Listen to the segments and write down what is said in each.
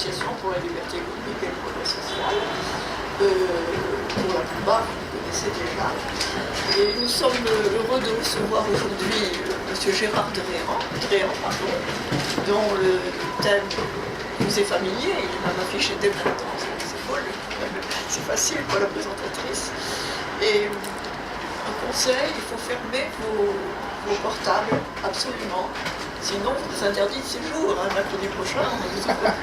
association pour la liberté économique et le progrès social. Pour la plupart, vous le connaissez déjà. Et nous sommes heureux de recevoir aujourd'hui M. Gérard Dréan, dont le thème nous est familier. Il est même affiché dès maintenant, c'est beau, c'est facile pour la présentatrice. Et un conseil, il faut fermer vos portables, absolument. Sinon, vous êtes interdit de séjour, mercredi prochain, on ne vous ouvre plus.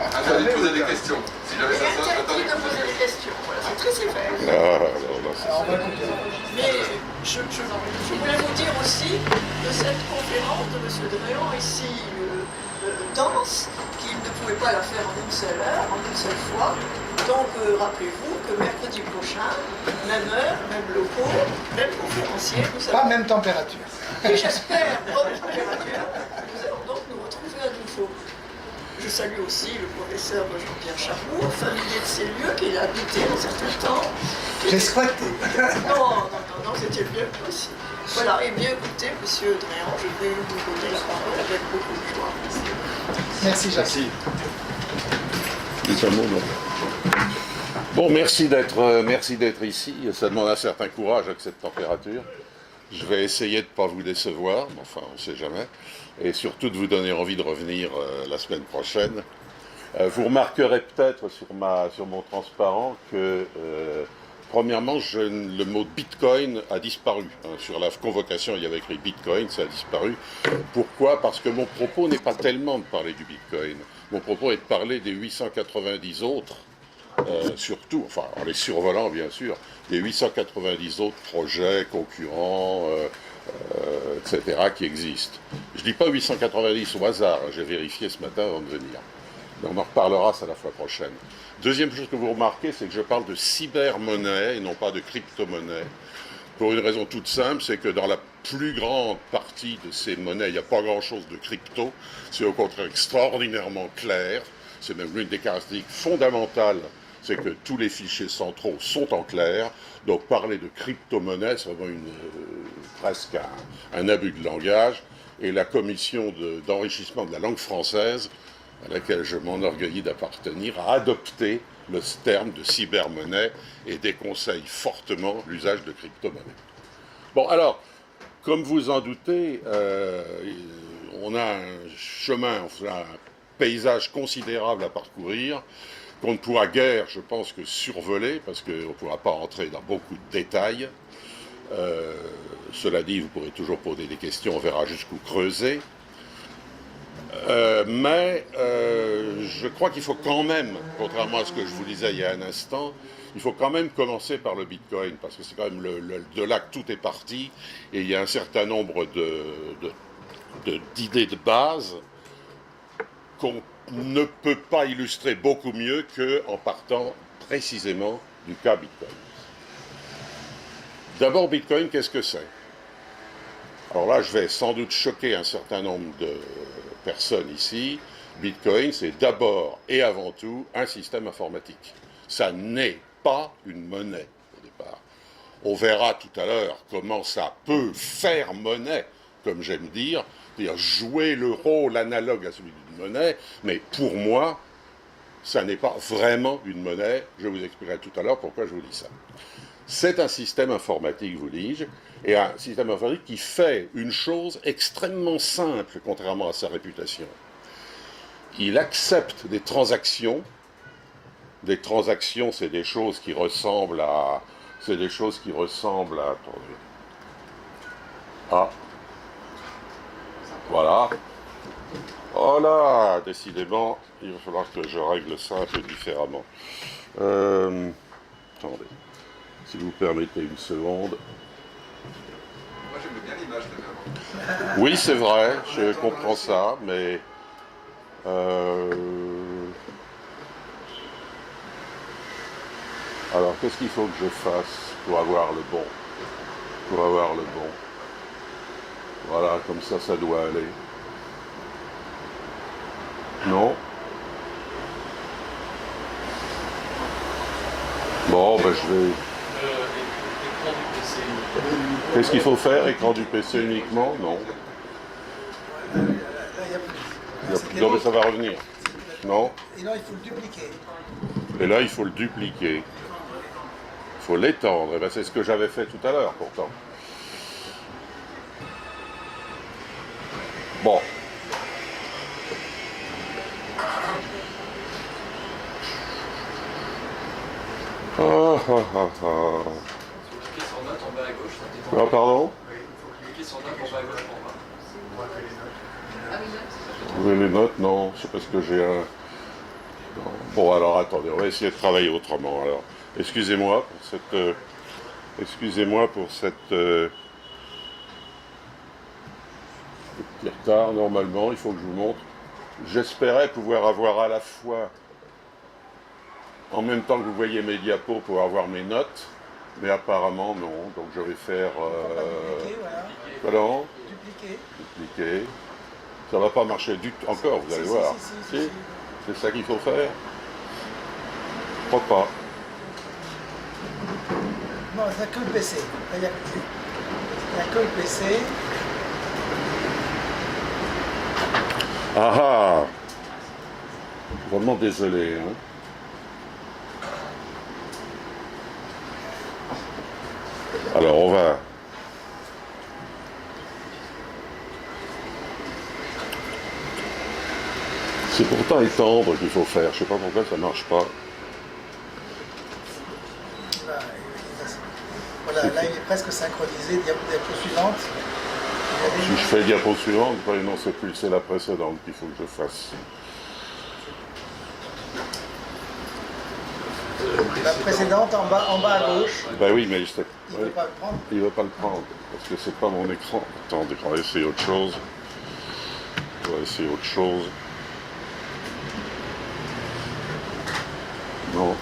Interdit de poser des questions. Si jamais ça sort, interdit de poser des questions, voilà, c'est très sévère. Mais je voulais vous dire aussi que cette conférence de M. Dréan ici dense, qu'il ne pouvait pas la faire en une seule heure, en une seule fois. Donc rappelez-vous que mercredi prochain, même heure, même locaux, même conférencier, nous allons... Pas même température. Et j'espère, bonne température, nous allons donc nous retrouver à nouveau. Je salue aussi le professeur Jean-Pierre Charroux, familier de ces lieux qu'il a habité un certain temps. J'ai squatté. Non, c'était bien aussi. Voilà, et bien écoutez, monsieur Dréan, je vais vous donner la parole avec beaucoup de joie. Merci, Jacques. Bon, merci d'être ici. Ça demande un certain courage avec cette température. Je vais essayer de ne pas vous décevoir, mais enfin, on ne sait jamais. Et surtout de vous donner envie de revenir la semaine prochaine. Vous remarquerez peut-être sur mon transparent que, premièrement, le mot Bitcoin a disparu. Sur la convocation, il y avait écrit Bitcoin, ça a disparu. Pourquoi? Parce que mon propos n'est pas tellement de parler du Bitcoin. Mon propos est de parler des 890 autres, surtout, enfin, en les survolant bien sûr, des 890 autres projets concurrents, etc., qui existent. Je ne dis pas 890 au hasard, j'ai vérifié ce matin avant de venir. Mais on en reparlera, ça la fois prochaine. Deuxième chose que vous remarquez, c'est que je parle de cybermonnaie et non pas de crypto-monnaie. Pour une raison toute simple, c'est que dans la plus grande partie de ces monnaies, il n'y a pas grand-chose de crypto. C'est au contraire extraordinairement clair. C'est même l'une des caractéristiques fondamentales, c'est que tous les fichiers centraux sont en clair. Donc parler de crypto-monnaie, c'est vraiment presque un abus de langage. Et la commission d'enrichissement de la langue française, à laquelle je m'enorgueillis d'appartenir, a adopté le terme de cybermonnaie et déconseille fortement l'usage de crypto-monnaie. Bon, alors, comme vous en doutez, on a un paysage considérable à parcourir, qu'on ne pourra guère, je pense, que survoler, parce qu'on ne pourra pas entrer dans beaucoup de détails. Cela dit, vous pourrez toujours poser des questions, on verra jusqu'où creuser. Mais je crois qu'il faut quand même, contrairement à ce que je vous disais il y a un instant, il faut quand même commencer par le Bitcoin, parce que c'est quand même de là que tout est parti, et il y a un certain nombre d'idées de base qu'on ne peut pas illustrer beaucoup mieux qu'en partant précisément du cas Bitcoin. D'abord, Bitcoin, qu'est-ce que c'est? Alors là, je vais sans doute choquer un certain nombre de personnes ici. Bitcoin, c'est d'abord et avant tout un système informatique. Ça n'est pas une monnaie au départ. On verra tout à l'heure comment ça peut faire monnaie, comme j'aime dire, c'est-à-dire jouer le rôle analogue à celui d'une monnaie, mais pour moi, ça n'est pas vraiment une monnaie. Je vous expliquerai tout à l'heure pourquoi je vous dis ça. C'est un système informatique, vous dis-je, et un système informatique qui fait une chose extrêmement simple, contrairement à sa réputation. Il accepte des transactions. Des transactions, c'est des choses qui ressemblent à... Attendez. Ah. Voilà. Oh là, décidément, il va falloir que je règle ça un peu différemment. Attendez. Si vous permettez une seconde. Moi, j'aime bien l'image de même. Oui, c'est vrai, je comprends ça, mais... Alors, qu'est-ce qu'il faut que je fasse pour avoir le bon? Voilà, comme ça doit aller. Non? Bon, ben je vais... Qu'est-ce qu'il faut faire? Écran du PC uniquement? Non. Non, mais ça va revenir. Non. Et là, il faut le dupliquer. Et là, il faut le dupliquer. Il faut l'étendre. Eh ben, c'est ce que j'avais fait tout à l'heure, pourtant. Bon. Ah, ah, ah, ah. Cliquez sur note en bas à gauche, ça dépend. Ah, pardon? Cliquez sur note en bas à gauche pour voir. Vous avez les notes? Non, c'est parce que j'ai un... Non. Bon, alors attendez, on va essayer de travailler autrement. Alors, excusez-moi pour cette... excusez-moi pour cette... petit retard. Normalement, il faut que je vous montre. J'espérais pouvoir avoir à la fois, en même temps que vous voyez mes diapos, pouvoir avoir mes notes, mais apparemment non. Donc je vais faire... Dupliquer, voilà. Pardon? Dupliquer. Dupliquer. Ça va pas marcher du tout encore, vous allez voir. Si. C'est ça qu'il faut faire? Je crois pas. Non, il n'y a que le PC. Il n'y a que le PC. Ah ah! Vraiment désolé. Hein. Alors on va... C'est pourtant étendre qu'il faut faire. Je sais pas pourquoi ça marche pas. Voilà, là il est presque synchronisé. Diapo suivante. Si je fais diapo suivante, non, c'est la précédente qu'il faut que je fasse. La précédente en bas à gauche. Ben oui, mais Il ne veut pas le prendre. il ne veut pas le prendre parce que c'est pas mon écran. Attendez, on va essayer autre chose. On va essayer autre chose. Non.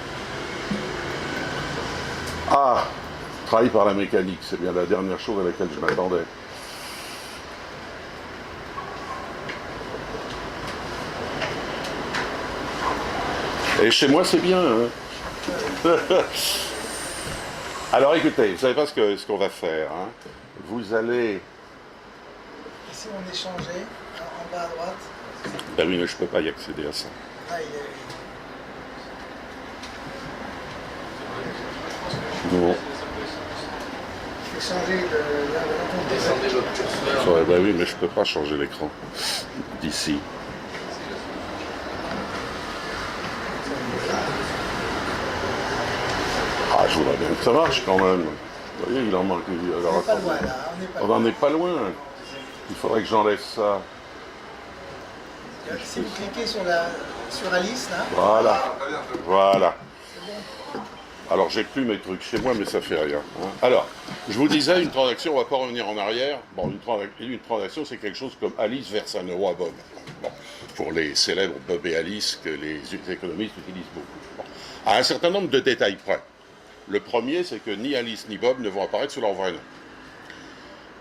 Ah, travail par la mécanique, c'est bien la dernière chose à laquelle je m'attendais. Et chez moi, c'est bien. Hein. Alors écoutez, vous savez pas ce qu'on va faire. Hein. Vous allez... Ici on est changé, en bas à droite. Ben oui, mais je peux pas y accéder à ça. Là il est... Non. Je vais changer de Descendez votre curseur. Ouais, ben oui, mais je peux pas changer l'écran d'ici. Ah, je voudrais bien que ça marche quand même. Vous voyez, il en manque. Alors, On n'est pas attendez. loin là, on n'est pas On loin. n'en est pas loin. Il faudrait que j'enlève ça. Si vous cliquez sur Alice là, Voilà. Très bien, très bien. Voilà. Alors, j'ai plus mes trucs chez moi, mais ça fait rien. Hein. Alors, je vous disais, une transaction, on ne va pas revenir en arrière. Bon, une transaction, c'est quelque chose comme Alice verse un euro à Bob. Bon, pour les célèbres Bob et Alice que les économistes utilisent beaucoup. Bon. À un certain nombre de détails près. Le premier, c'est que ni Alice ni Bob ne vont apparaître sous leur vrai nom.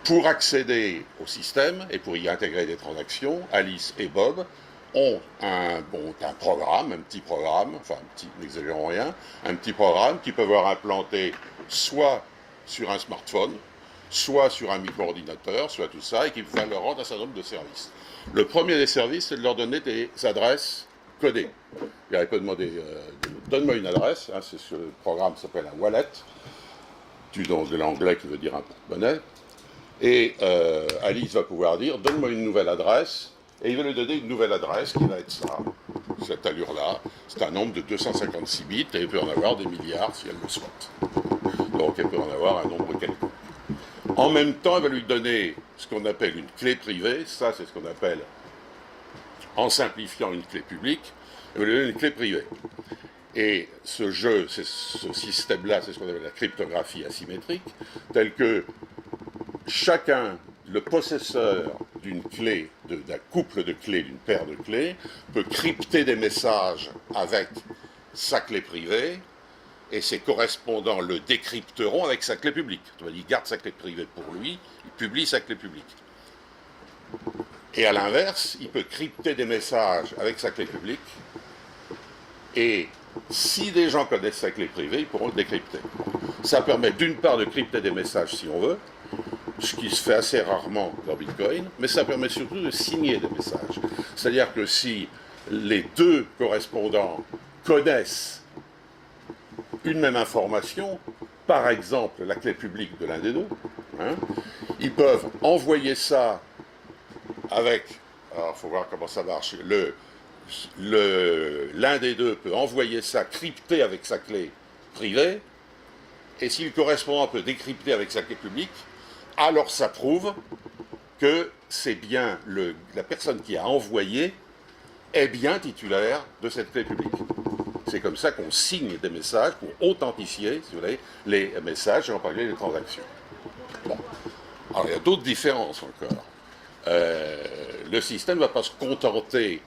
Pour accéder au système et pour y intégrer des transactions, Alice et Bob ont un programme, un petit programme, enfin, n'exagérons rien, un petit programme qu'ils peuvent avoir implanté soit sur un smartphone, soit sur un micro-ordinateur, soit tout ça, et qui va leur rendre un certain nombre de services. Le premier des services, c'est de leur donner des adresses codées. Il peut demander, donne-moi une adresse, hein, c'est ce le programme s'appelle un wallet, du nom de l'anglais qui veut dire un porte-monnaie, et Alice va pouvoir dire, donne-moi une nouvelle adresse, et il va lui donner une nouvelle adresse qui va être ça, cette allure-là. C'est un nombre de 256 bits, et elle peut en avoir des milliards si elle le souhaite. Donc elle peut en avoir un nombre quelconque. En même temps, elle va lui donner ce qu'on appelle une clé privée, ça c'est ce qu'on appelle, en simplifiant, une clé publique, elle va lui donner une clé privée. Et ce système-là, c'est ce qu'on appelle la cryptographie asymétrique, tel que chacun, le possesseur d'une clé, d'un couple de clés, d'une paire de clés, peut crypter des messages avec sa clé privée, et ses correspondants le décrypteront avec sa clé publique. Il garde sa clé privée pour lui, il publie sa clé publique. Et à l'inverse, il peut crypter des messages avec sa clé publique, et si des gens connaissent sa clé privée, ils pourront le décrypter. Ça permet d'une part de crypter des messages si on veut, ce qui se fait assez rarement dans Bitcoin, mais ça permet surtout de signer des messages. C'est-à-dire que si les deux correspondants connaissent une même information, par exemple la clé publique de l'un des deux, hein, ils peuvent envoyer ça avec, alors il faut voir comment ça marche, l'un des deux peut envoyer ça crypté avec sa clé privée, et si le correspondant peut décrypter avec sa clé publique, alors ça prouve que c'est bien la personne qui a envoyé est bien titulaire de cette clé publique. C'est comme ça qu'on signe des messages pour authentifier, si vous voulez, les messages et en particulier les transactions. Bon. Alors il y a d'autres différences encore. Le système ne va pas se contenter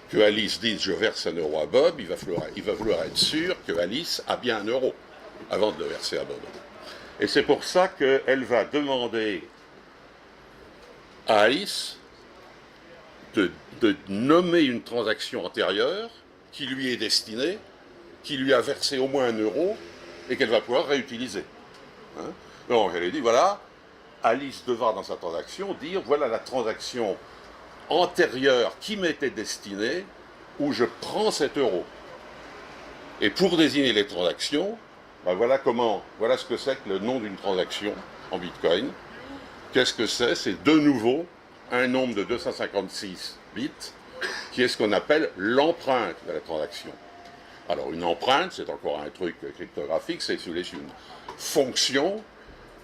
que Alice dise « je verse 1 euro à Bob », il va vouloir être sûr que Alice a bien 1 euro avant de le verser à Bob. Et c'est pour ça qu'elle va demander à Alice de nommer une transaction antérieure qui lui est destinée, qui lui a versé au moins 1 euro et qu'elle va pouvoir réutiliser. Hein? Donc elle lui dit, voilà, Alice devra dans sa transaction dire, voilà la transaction antérieure qui m'était destinée, où je prends 7 euros. Et pour désigner les transactions, ben voilà ce que c'est que le nom d'une transaction en Bitcoin. Qu'est-ce que c'est? C'est de nouveau un nombre de 256 bits, qui est ce qu'on appelle l'empreinte de la transaction. Alors une empreinte, c'est encore un truc cryptographique, c'est une fonction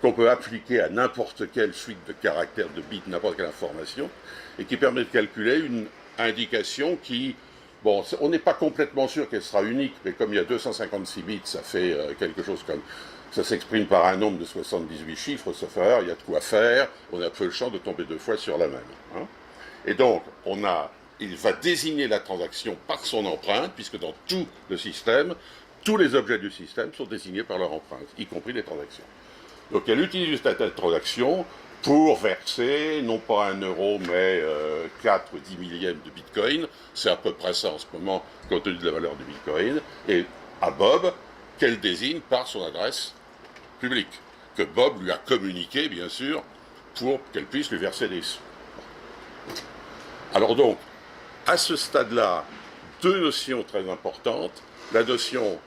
qu'on peut appliquer à n'importe quelle suite de caractères, de bits, n'importe quelle information, et qui permet de calculer une indication qui, bon, on n'est pas complètement sûr qu'elle sera unique, mais comme il y a 256 bits, ça fait quelque chose comme, ça s'exprime par un nombre de 78 chiffres, sauf erreur, il y a de quoi faire, on a peu le chance de tomber 2 fois sur la même. Hein. Et donc, il va désigner la transaction par son empreinte, puisque dans tout le système, tous les objets du système sont désignés par leur empreinte, y compris les transactions. Donc elle utilise cette transaction pour verser, non pas 1 euro, mais 4 10 millièmes de Bitcoin, c'est à peu près ça en ce moment, compte tenu de la valeur du Bitcoin, et à Bob, qu'elle désigne par son adresse publique, que Bob lui a communiqué, bien sûr, pour qu'elle puisse lui verser des sous. Alors donc, à ce stade-là, 2 notions très importantes, la notion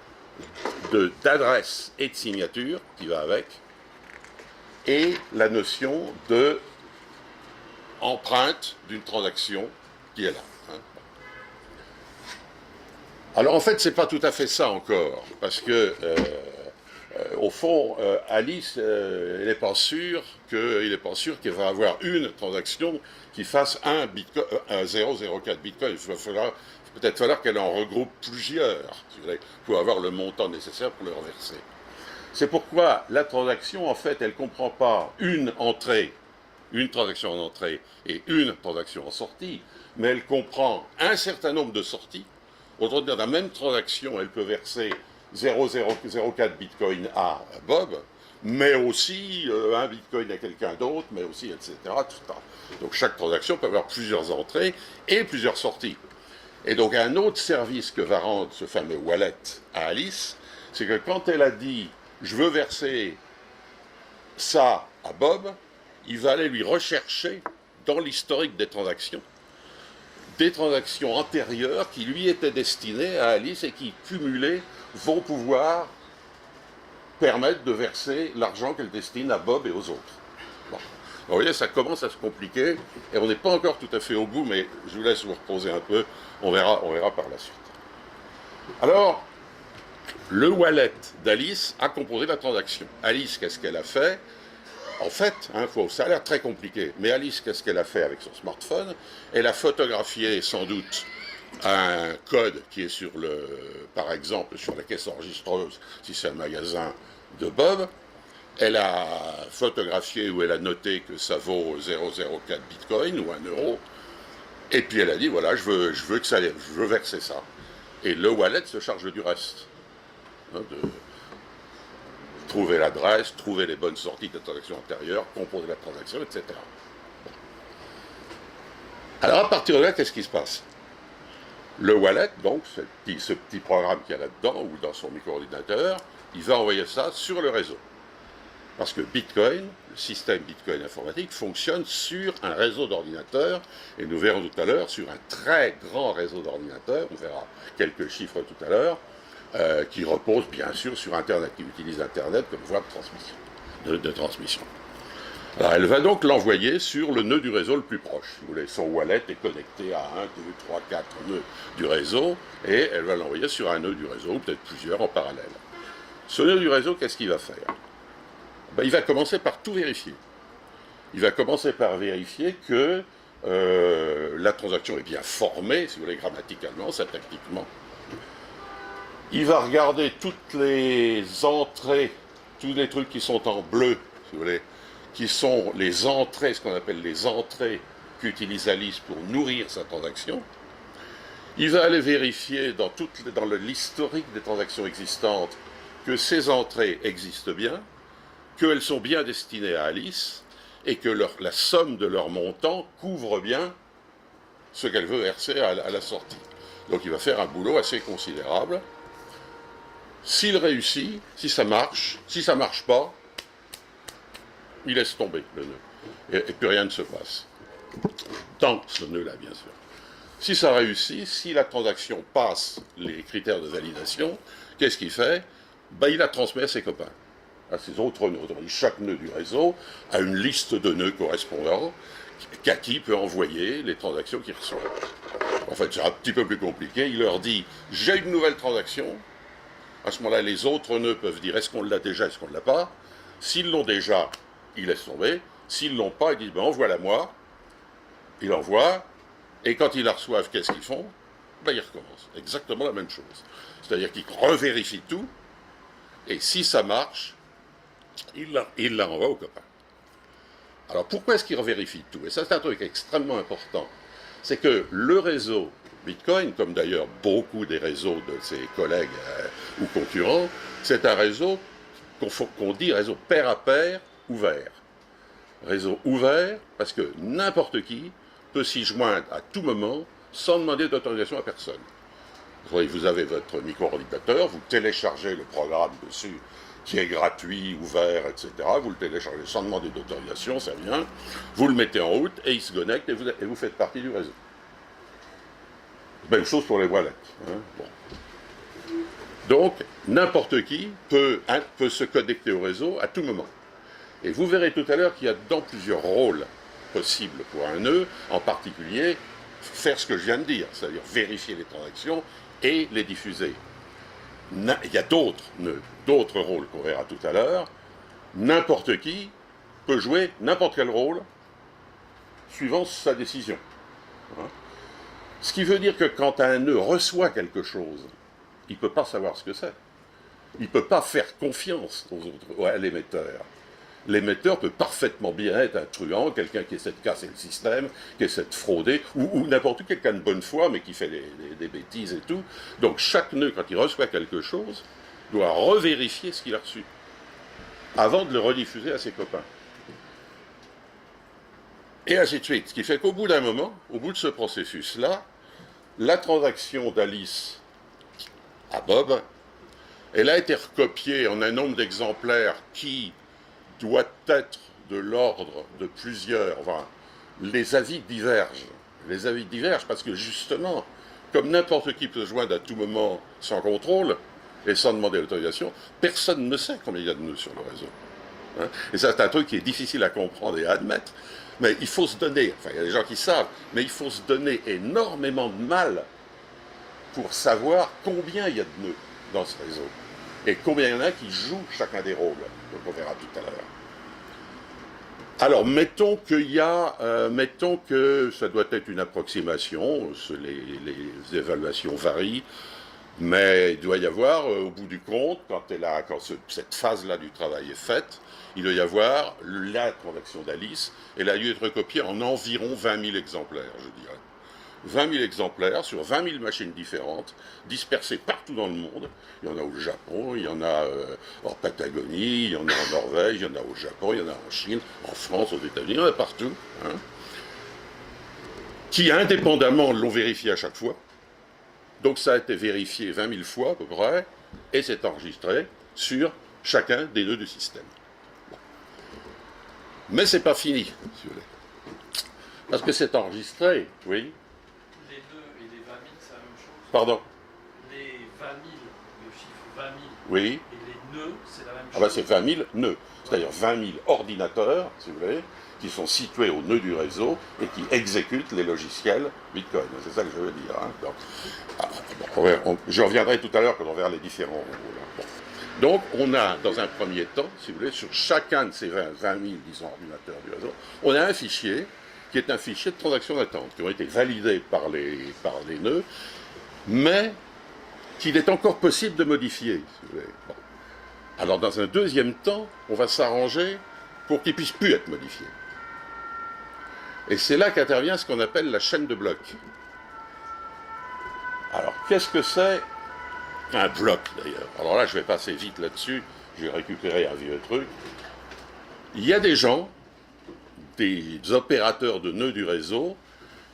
d'adresse et de signature, qui va avec, et la notion de empreinte d'une transaction qui est là. Hein. Alors en fait, c'est pas tout à fait ça encore, parce que au fond, Alice, il n'est pas sûr qu'elle va avoir une transaction qui fasse un 0,04 Bitcoin. Il va peut-être falloir qu'elle en regroupe plusieurs, si vous voulez, pour avoir le montant nécessaire pour le reverser. C'est pourquoi la transaction, en fait, elle ne comprend pas une entrée, une transaction en entrée et une transaction en sortie, mais elle comprend un certain nombre de sorties. Autrement dit, dans la même transaction, elle peut verser 0,004 Bitcoin à Bob, mais aussi 1 Bitcoin à quelqu'un d'autre, mais aussi, etc. Tout ça. Donc chaque transaction peut avoir plusieurs entrées et plusieurs sorties. Et donc un autre service que va rendre ce fameux wallet à Alice, c'est que quand elle a dit « je veux verser ça à Bob », il va aller lui rechercher dans l'historique des transactions antérieures qui lui étaient destinées à Alice et qui, cumulées, vont pouvoir permettre de verser l'argent qu'elle destine à Bob et aux autres. Bon. Vous voyez, ça commence à se compliquer, et on n'est pas encore tout à fait au bout, mais je vous laisse vous reposer un peu, on verra par la suite. Alors, le wallet d'Alice a composé la transaction. Alice, qu'est-ce qu'elle a fait? En fait, ça a l'air très compliqué, mais Alice, qu'est-ce qu'elle a fait avec son smartphone? Elle a photographié sans doute un code qui est par exemple, sur la caisse enregistreuse, si c'est un magasin de Bob. Elle a photographié ou elle a noté que ça vaut 0,04 Bitcoin ou 1 euro. Et puis elle a dit, voilà, je veux verser ça. Et le wallet se charge du reste. Hein, de trouver l'adresse, trouver les bonnes sorties de la transaction antérieure, composer la transaction, etc. Alors à partir de là, qu'est-ce qui se passe? Le wallet, donc, ce petit programme qu'il y a là-dedans, ou dans son micro-ordinateur, il va envoyer ça sur le réseau. Parce que Bitcoin, le système Bitcoin informatique, fonctionne sur un réseau d'ordinateurs, et nous verrons tout à l'heure, sur un très grand réseau d'ordinateurs, on verra quelques chiffres tout à l'heure, qui repose bien sûr sur Internet, qui utilise Internet comme voie de transmission. De transmission. Alors elle va donc l'envoyer sur le nœud du réseau le plus proche. Si vous voulez, son wallet est connecté à 1, 2, 3, 4 nœuds du réseau, et elle va l'envoyer sur un nœud du réseau, ou peut-être plusieurs en parallèle. Ce nœud du réseau, qu'est-ce qu'il va faire? Ben, il va commencer par tout vérifier. Il va commencer par vérifier que la transaction est bien formée, si vous voulez, grammaticalement, syntactiquement. Il va regarder toutes les entrées, tous les trucs qui sont en bleu, si vous voulez, qui sont les entrées, ce qu'on appelle les entrées qu'utilise Alice pour nourrir sa transaction. Il va aller vérifier dans l'historique des transactions existantes que ces entrées existent bien, qu'elles sont bien destinées à Alice, et que la somme de leur montant couvre bien ce qu'elle veut verser à la sortie. Donc il va faire un boulot assez considérable. S'il réussit, si ça marche pas, il laisse tomber le nœud. Et plus rien ne se passe. Tant ce nœud-là, bien sûr. Si ça réussit, si la transaction passe les critères de validation, qu'est-ce qu'il fait? Ben, il la transmet à ses copains, à ses autres nœuds. Chaque nœud du réseau a une liste de nœuds correspondants qu'à qui peut envoyer les transactions qu'il reçoit. En fait, c'est un petit peu plus compliqué. Il leur dit « j'ai une nouvelle transaction ». À ce moment-là, les autres nœuds peuvent dire « est-ce qu'on l'a déjà, est-ce qu'on ne l'a pas ?» S'ils l'ont déjà, ils laissent tomber. S'ils ne l'ont pas, ils disent ben, « envoie-la moi ». Ils l'envoient. Et quand ils la reçoivent, qu'est-ce qu'ils font? Ben, ils recommencent. Exactement la même chose. C'est-à-dire qu'ils revérifient tout. Et si ça marche, ils la renvoient aux copains. Alors pourquoi est-ce qu'ils revérifient tout? Et ça, c'est un truc extrêmement important. C'est que le réseau Bitcoin, comme d'ailleurs beaucoup des réseaux de ses collègues ou concurrents, c'est un réseau qu'on dit réseau pair à pair ouvert. Réseau ouvert parce que n'importe qui peut s'y joindre à tout moment sans demander d'autorisation à personne. Vous avez votre micro-ordinateur, vous téléchargez le programme dessus qui est gratuit, ouvert, etc. Vous le téléchargez sans demander d'autorisation, ça vient, vous le mettez en route et il se connecte et vous faites partie du réseau. Même chose pour les wallets. Hein. Bon. Donc, n'importe qui peut se connecter au réseau à tout moment. Et vous verrez tout à l'heure qu'il y a dans plusieurs rôles possibles pour un nœud, en particulier faire ce que je viens de dire, c'est-à-dire vérifier les transactions et les diffuser. Il y a d'autres nœuds, d'autres rôles qu'on verra tout à l'heure. N'importe qui peut jouer n'importe quel rôle suivant sa décision. Hein. Ce qui veut dire que quand un nœud reçoit quelque chose, il ne peut pas savoir ce que c'est. Il ne peut pas faire confiance à l'émetteur. L'émetteur peut parfaitement bien être un truand, quelqu'un qui essaie de casser le système, qui essaie de frauder, ou n'importe qui, quelqu'un de bonne foi, mais qui fait des bêtises et tout. Donc chaque nœud, quand il reçoit quelque chose, doit revérifier ce qu'il a reçu, avant de le rediffuser à ses copains. Et ainsi de suite. Ce qui fait qu'au bout d'un moment, au bout de ce processus-là, la transaction d'Alice à Bob, elle a été recopiée en un nombre d'exemplaires qui doit être de l'ordre de plusieurs. Enfin, les avis divergent. Les avis divergent parce que justement, comme n'importe qui peut se joindre à tout moment sans contrôle et sans demander l'autorisation, personne ne sait combien il y a de nœuds sur le réseau. Hein? Et ça, c'est un truc qui est difficile à comprendre et à admettre. Mais il faut se donner, enfin il y a des gens qui savent, mais il faut se donner énormément de mal pour savoir combien il y a de nœuds dans ce réseau. Et combien il y en a qui jouent chacun des rôles. Donc on verra tout à l'heure. Alors, mettons que ça doit être une approximation, les évaluations varient, mais il doit y avoir, au bout du compte, quand cette phase-là du travail est faite, il doit y avoir la transaction d'Alice, elle a dû être recopiée en environ 20 000 exemplaires, je dirais. 20 000 exemplaires sur 20 000 machines différentes, dispersées partout dans le monde. Il y en a au Japon, il y en a en Patagonie, il y en a en Norvège, il y en a au Japon, il y en a en Chine, en France, aux États-Unis, il y en a partout. Hein, qui indépendamment l'ont vérifié à chaque fois. Donc ça a été vérifié 20 000 fois à peu près, et c'est enregistré sur chacun des nœuds du système. Bon. Mais c'est pas fini, si vous voulez. Parce que c'est enregistré, oui. Les nœuds et les 20 000, c'est la même chose. Pardon. Les 20 000, le chiffre 20 000, Oui. et les nœuds, c'est la même chose. Ah ben c'est 20 000 nœuds, c'est-à-dire 20 000 ordinateurs, si vous voulez, qui sont situés au nœud du réseau et qui exécutent les logiciels Bitcoin. C'est ça que je veux dire. Hein. Je reviendrai tout à l'heure quand on verra les différents rôles. Bon. Donc, on a, dans un premier temps, si vous voulez, sur chacun de ces 20 000, disons, ordinateurs du réseau, on a un fichier qui est un fichier de transactions d'attente, qui ont été validés par les nœuds, mais qu'il est encore possible de modifier, si vous voulez. Bon. Alors, dans un deuxième temps, on va s'arranger pour qu'il ne puisse plus être modifié. Et c'est là qu'intervient ce qu'on appelle la chaîne de blocs. Alors, qu'est-ce que c'est un bloc, d'ailleurs? Alors là, je vais passer vite là-dessus, je vais récupérer un vieux truc. Il y a des gens, des opérateurs de nœuds du réseau,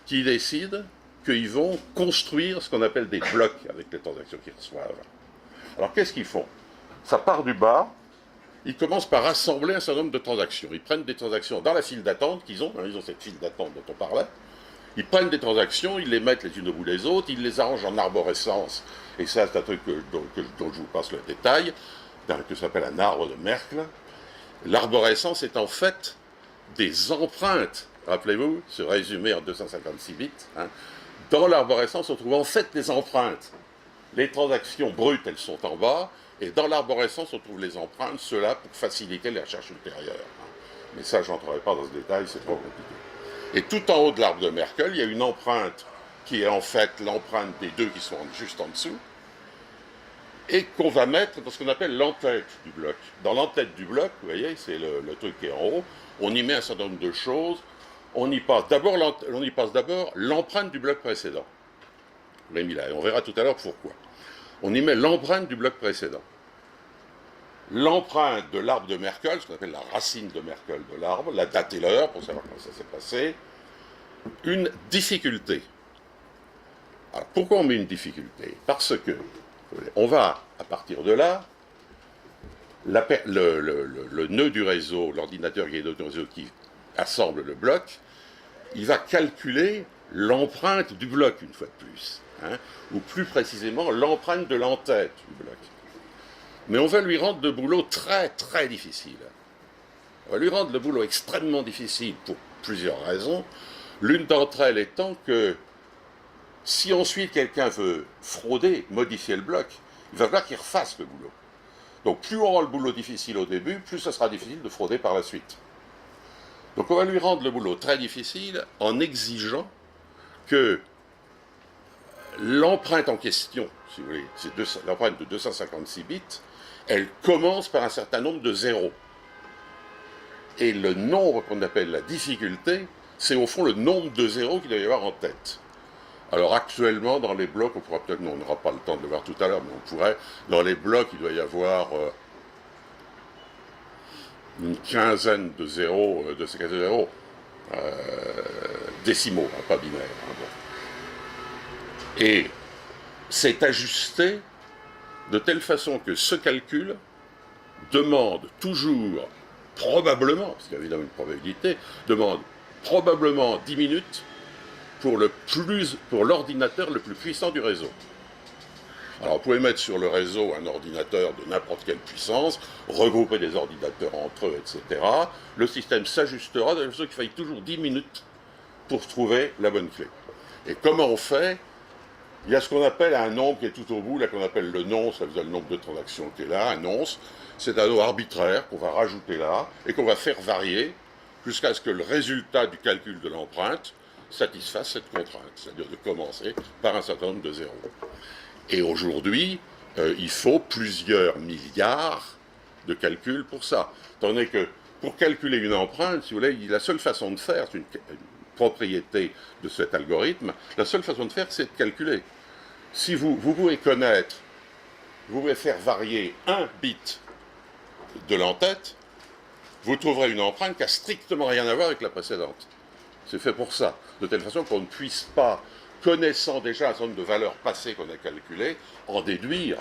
qui décident qu'ils vont construire ce qu'on appelle des blocs avec les transactions qu'ils reçoivent. Alors, qu'est-ce qu'ils font? Ça part du bas, ils commencent par assembler un certain nombre de transactions. Ils prennent des transactions dans la file d'attente qu'ils ont, ils ont cette file d'attente dont on parlait. Ils prennent des transactions, ils les mettent les unes au bout des autres, ils les arrangent en arborescence. Et ça, c'est un truc dont je vous passe le détail, que ça s'appelle un arbre de Merkle. L'arborescence est en fait des empreintes. Rappelez-vous, ce résumé en 256 bits. Hein. Dans l'arborescence, on trouve en fait des empreintes. Les transactions brutes, elles sont en bas, et dans l'arborescence, on trouve les empreintes, cela pour faciliter les recherches ultérieures. Mais ça, je n'entrerai pas dans ce détail, c'est trop compliqué. Et tout en haut de l'arbre de Merkle, il y a une empreinte qui est en fait l'empreinte des deux qui sont juste en dessous, et qu'on va mettre dans ce qu'on appelle l'entête du bloc. Dans l'entête du bloc, vous voyez, c'est le truc qui est en haut, on y met un certain nombre de choses, on y passe d'abord l'empreinte du bloc précédent. On l'a mis là, et on verra tout à l'heure pourquoi. On y met l'empreinte du bloc précédent. L'empreinte de l'arbre de Merkle, ce qu'on appelle la racine de Merkle de l'arbre, la date et l'heure, pour savoir comment ça s'est passé, une difficulté. Alors, pourquoi on met une difficulté? Parce que, on va, à partir de là, le nœud du réseau, l'ordinateur qui est dans le réseau qui assemble le bloc, il va calculer l'empreinte du bloc, une fois de plus, hein, ou plus précisément l'empreinte de l'entête du bloc. Mais on va lui rendre le boulot très, très difficile. On va lui rendre le boulot extrêmement difficile pour plusieurs raisons. L'une d'entre elles étant que si ensuite quelqu'un veut frauder, modifier le bloc, il va falloir qu'il refasse le boulot. Donc plus on rend le boulot difficile au début, plus ça sera difficile de frauder par la suite. Donc on va lui rendre le boulot très difficile en exigeant que l'empreinte en question, si vous voulez, c'est l'empreinte de 256 bits, elle commence par un certain nombre de zéros. Et le nombre qu'on appelle la difficulté, c'est au fond le nombre de zéros qu'il doit y avoir en tête. Alors actuellement, dans les blocs, on pourra peut-être, on n'aura pas le temps de le voir tout à l'heure, mais on pourrait, dans les blocs, il doit y avoir une quinzaine de zéros, de ces zéros, décimaux, hein, pas binaires. Hein, bon. Et c'est ajusté de telle façon que ce calcul demande toujours, probablement, parce qu'il y a évidemment une probabilité, demande probablement 10 minutes pour l'ordinateur le plus puissant du réseau. Alors, vous pouvez mettre sur le réseau un ordinateur de n'importe quelle puissance, regrouper des ordinateurs entre eux, etc. Le système s'ajustera de façon qu'il faille toujours 10 minutes pour trouver la bonne clé. Et comment on fait? Il y a ce qu'on appelle un nombre qui est tout au bout, là qu'on appelle le nonce, ça veut dire le nombre de transactions qui est là, un nonce. C'est un nombre arbitraire qu'on va rajouter là et qu'on va faire varier jusqu'à ce que le résultat du calcul de l'empreinte satisfasse cette contrainte, c'est-à-dire de commencer par un certain nombre de zéros. Et aujourd'hui, il faut plusieurs milliards de calculs pour ça. Tandis que pour calculer une empreinte, si vous voulez, la seule façon de faire, c'est une propriété de cet algorithme, la seule façon de faire, c'est de calculer. Si vous pouvez connaître, vous pouvez faire varier un bit de l'entête, vous trouverez une empreinte qui n'a strictement rien à voir avec la précédente. C'est fait pour ça, de telle façon qu'on ne puisse pas, connaissant déjà un certain nombre de valeurs passées qu'on a calculées, en déduire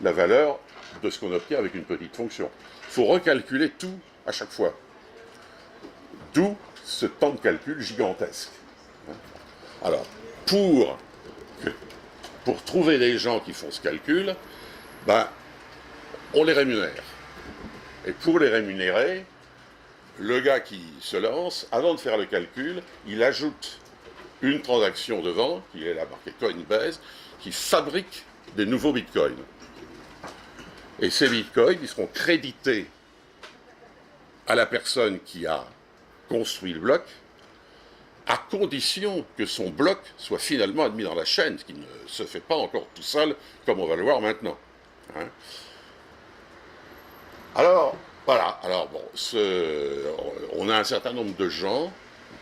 la valeur de ce qu'on obtient avec une petite fonction. Il faut recalculer tout à chaque fois. D'où ce temps de calcul gigantesque. Alors, pour trouver des gens qui font ce calcul, ben, on les rémunère. Et pour les rémunérer, le gars qui se lance, avant de faire le calcul, il ajoute une transaction devant, qui est la marquée Coinbase, qui fabrique des nouveaux bitcoins. Et ces bitcoins, ils seront crédités à la personne qui a construit le bloc, à condition que son bloc soit finalement admis dans la chaîne, ce qui ne se fait pas encore tout seul, comme on va le voir maintenant. Hein. Alors, voilà. Alors, bon, on a un certain nombre de gens,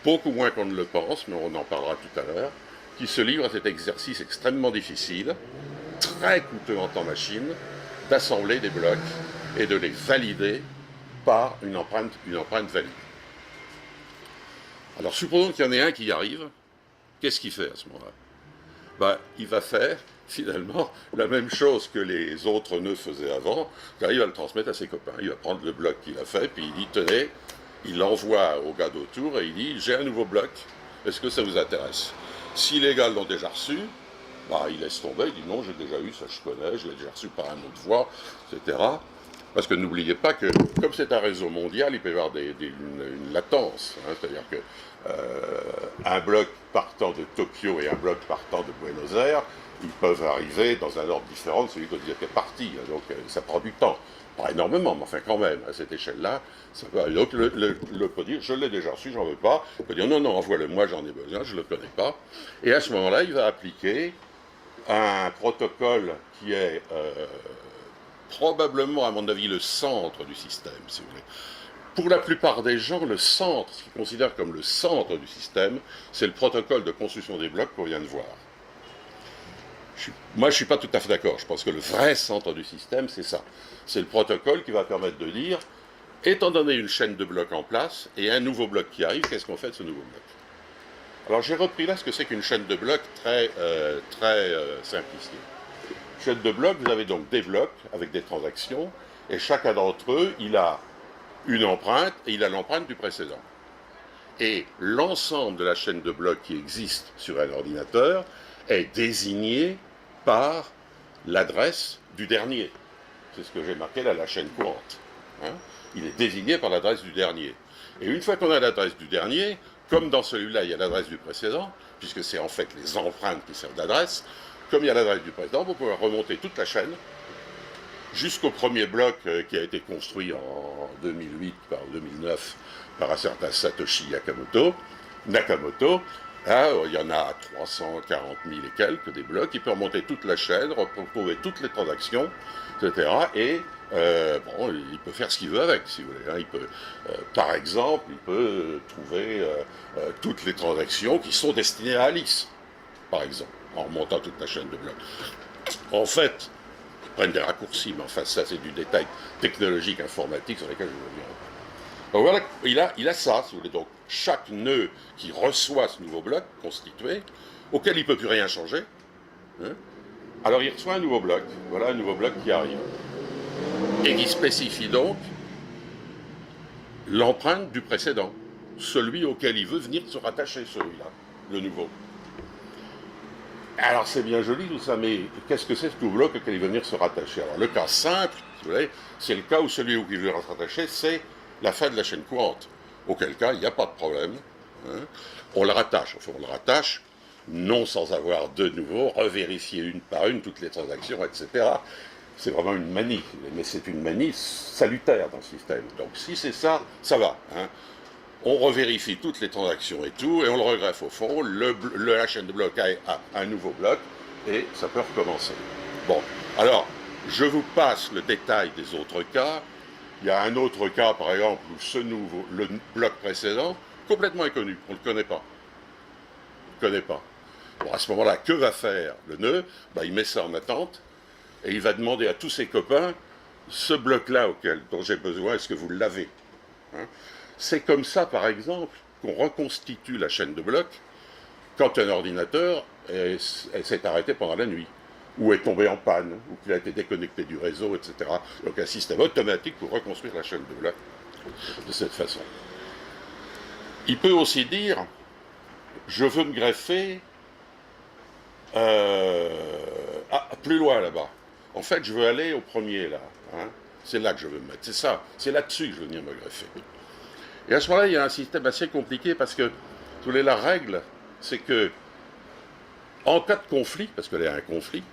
beaucoup moins qu'on ne le pense, mais on en parlera tout à l'heure, qui se livrent à cet exercice extrêmement difficile, très coûteux en temps machine, d'assembler des blocs et de les valider par une empreinte valide. Alors, supposons qu'il y en ait un qui y arrive, qu'est-ce qu'il fait à ce moment-là? Ben, il va faire, finalement, la même chose que les autres nœuds faisaient avant, car il va le transmettre à ses copains. Il va prendre le bloc qu'il a fait, puis il dit, tenez, il l'envoie au gars d'autour, et il dit, j'ai un nouveau bloc, est-ce que ça vous intéresse? Si les gars l'ont déjà reçu, ben, il laisse tomber, il dit, non, j'ai déjà eu, ça je connais, je l'ai déjà reçu par un autre voie, etc. Parce que n'oubliez pas que, comme c'est un réseau mondial, il peut y avoir une latence. Hein, c'est-à-dire que un bloc partant de Tokyo et un bloc partant de Buenos Aires, ils peuvent arriver dans un ordre différent de celui qu'on disait était parti. Donc ça prend du temps. Pas énormément, mais enfin quand même, à cette échelle-là, ça peut. Donc le peut dire, je l'ai déjà reçu, j'en veux pas. Il peut dire, non, non, envoie-le moi, j'en ai besoin, je ne le connais pas. Et à ce moment-là, il va appliquer un protocole qui est probablement, à mon avis, le centre du système, si vous voulez. Pour la plupart des gens, le centre, ce qu'ils considèrent comme le centre du système, c'est le protocole de construction des blocs qu'on vient de voir. Moi, je ne suis pas tout à fait d'accord. Je pense que le vrai centre du système, c'est ça. C'est le protocole qui va permettre de dire, étant donné une chaîne de blocs en place et un nouveau bloc qui arrive, qu'est-ce qu'on fait de ce nouveau bloc? Alors, j'ai repris là ce que c'est qu'une chaîne de blocs très simplifiée. Chaîne de blocs, vous avez donc des blocs avec des transactions, et chacun d'entre eux, il a une empreinte, et il a l'empreinte du précédent. Et l'ensemble de la chaîne de blocs qui existe sur un ordinateur est désigné par l'adresse du dernier. C'est ce que j'ai marqué là, la chaîne courante. Hein, il est désigné par l'adresse du dernier. Et une fois qu'on a l'adresse du dernier, comme dans celui-là, il y a l'adresse du précédent, puisque c'est en fait les empreintes qui servent d'adresse, comme il y a l'adresse du précédent, vous pouvez remonter toute la chaîne jusqu'au premier bloc qui a été construit en 2008, par 2009, par un certain Satoshi Nakamoto. Là, il y en a 340 000 et quelques des blocs. Il peut remonter toute la chaîne, retrouver toutes les transactions, etc. Et bon, il peut faire ce qu'il veut avec, si vous voulez. Hein. Il peut, par exemple, il peut trouver toutes les transactions qui sont destinées à Alice, par exemple, en remontant toute la chaîne de blocs. En fait, ils prennent des raccourcis, mais enfin, ça, c'est du détail technologique, informatique, sur lequel je vous reviendrai. Donc voilà, il a ça, si vous voulez. Donc, chaque nœud qui reçoit ce nouveau bloc constitué, auquel il ne peut plus rien changer, hein, alors il reçoit un nouveau bloc. Voilà un nouveau bloc qui arrive. Et qui spécifie donc l'empreinte du précédent, celui auquel il veut venir se rattacher, celui-là, le nouveau. Alors c'est bien joli tout ça, mais qu'est-ce que c'est ce nouveau bloc auquel il veut venir se rattacher? Alors le cas simple, si vous voulez, c'est le cas où celui où il veut se rattacher, c'est la fin de la chaîne courante. Auquel cas, il n'y a pas de problème. Hein. On le rattache. Enfin, on le rattache, non sans avoir de nouveau revérifié une par une toutes les transactions, etc. C'est vraiment une manie. Mais c'est une manie salutaire dans le système. Donc si c'est ça, ça va. Hein. On revérifie toutes les transactions et tout, et on le regreffe au fond. La chaîne de bloc a un nouveau bloc, et ça peut recommencer. Bon, alors, je vous passe le détail des autres cas. Il y a un autre cas, par exemple, où le bloc précédent, complètement inconnu, on ne le connaît pas. On ne le connaît pas. Bon, à ce moment-là, que va faire le nœud? Ben, il met ça en attente, et il va demander à tous ses copains, ce bloc-là dont j'ai besoin, est-ce que vous l'avez? Hein? C'est comme ça, par exemple, qu'on reconstitue la chaîne de blocs quand un ordinateur s'est arrêté pendant la nuit, ou est tombé en panne, ou qu'il a été déconnecté du réseau, etc. Donc un système automatique pour reconstruire la chaîne de blocs de cette façon. Il peut aussi dire, je veux me greffer plus loin là-bas. En fait, je veux aller au premier là. Hein. C'est là que je veux me mettre. C'est ça. C'est là-dessus que je veux venir me greffer. Et à ce moment-là, il y a un système assez compliqué parce que, la règle, c'est que, en cas de conflit, parce qu'il y a un conflit,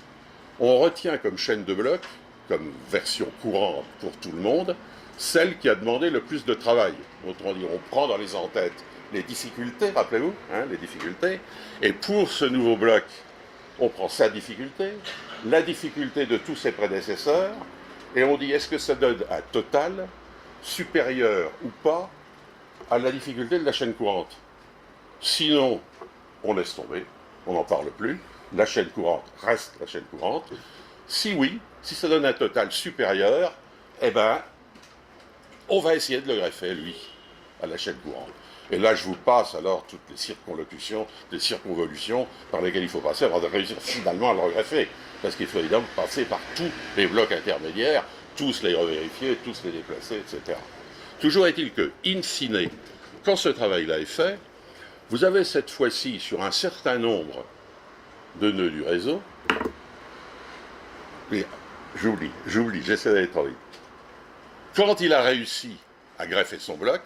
on retient comme chaîne de blocs, comme version courante pour tout le monde, celle qui a demandé le plus de travail. Autrement dit, on prend dans les en-têtes les difficultés, rappelez-vous, hein, les difficultés, et pour ce nouveau bloc, on prend sa difficulté, la difficulté de tous ses prédécesseurs, et on dit est-ce que ça donne un total supérieur ou pas à la difficulté de la chaîne courante. Sinon, on laisse tomber, on n'en parle plus, la chaîne courante reste la chaîne courante. Si oui, si ça donne un total supérieur, eh ben, on va essayer de le greffer, lui, à la chaîne courante. Et là, je vous passe alors toutes les circonlocutions, les circonvolutions par lesquelles il faut passer avant de réussir finalement à le greffer. Parce qu'il faut évidemment passer par tous les blocs intermédiaires, tous les revérifier, tous les déplacer, etc. Toujours est-il que, in fine, quand ce travail-là est fait, vous avez cette fois-ci, sur un certain nombre de nœuds du réseau, mais j'oublie, j'essaie d'aller trop vite. Quand il a réussi à greffer son bloc,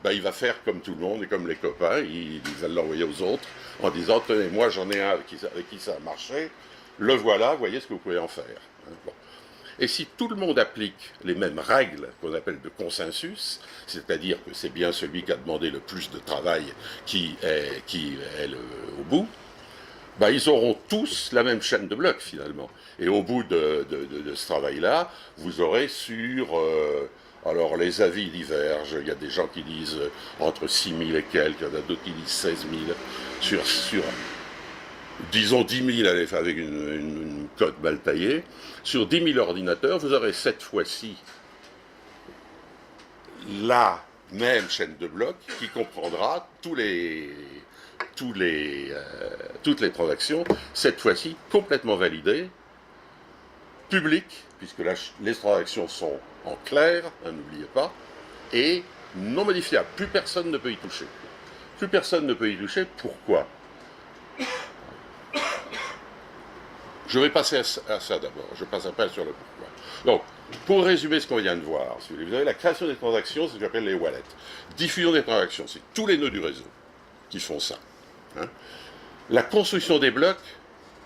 ben, il va faire comme tout le monde et comme les copains, il va l'envoyer aux autres en disant « Tenez, moi j'en ai un avec qui ça a marché, le voilà, voyez ce que vous pouvez en faire. » Bon. Et si tout le monde applique les mêmes règles qu'on appelle de consensus, c'est-à-dire que c'est bien celui qui a demandé le plus de travail qui est au bout, ben, ils auront tous la même chaîne de blocs finalement. Et au bout de ce travail-là, vous aurez sur... alors les avis divergent, il y a des gens qui disent entre 6 000 et quelques, il y en a d'autres qui disent 16 000, sur disons 10 000 avec une cote mal taillée. Sur 10 000 ordinateurs, vous aurez cette fois-ci la même chaîne de blocs qui comprendra toutes les transactions, cette fois-ci complètement validées, publiques, puisque là, les transactions sont en clair, hein, n'oubliez pas, et non modifiables. Plus personne ne peut y toucher. Plus personne ne peut y toucher. Pourquoi ? Je vais passer à ça d'abord. Je passe après sur le pourquoi. Donc, pour résumer ce qu'on vient de voir, si vous avez la création des transactions, c'est ce que j'appelle les wallets. Diffusion des transactions, c'est tous les nœuds du réseau qui font ça. Hein. La construction des blocs,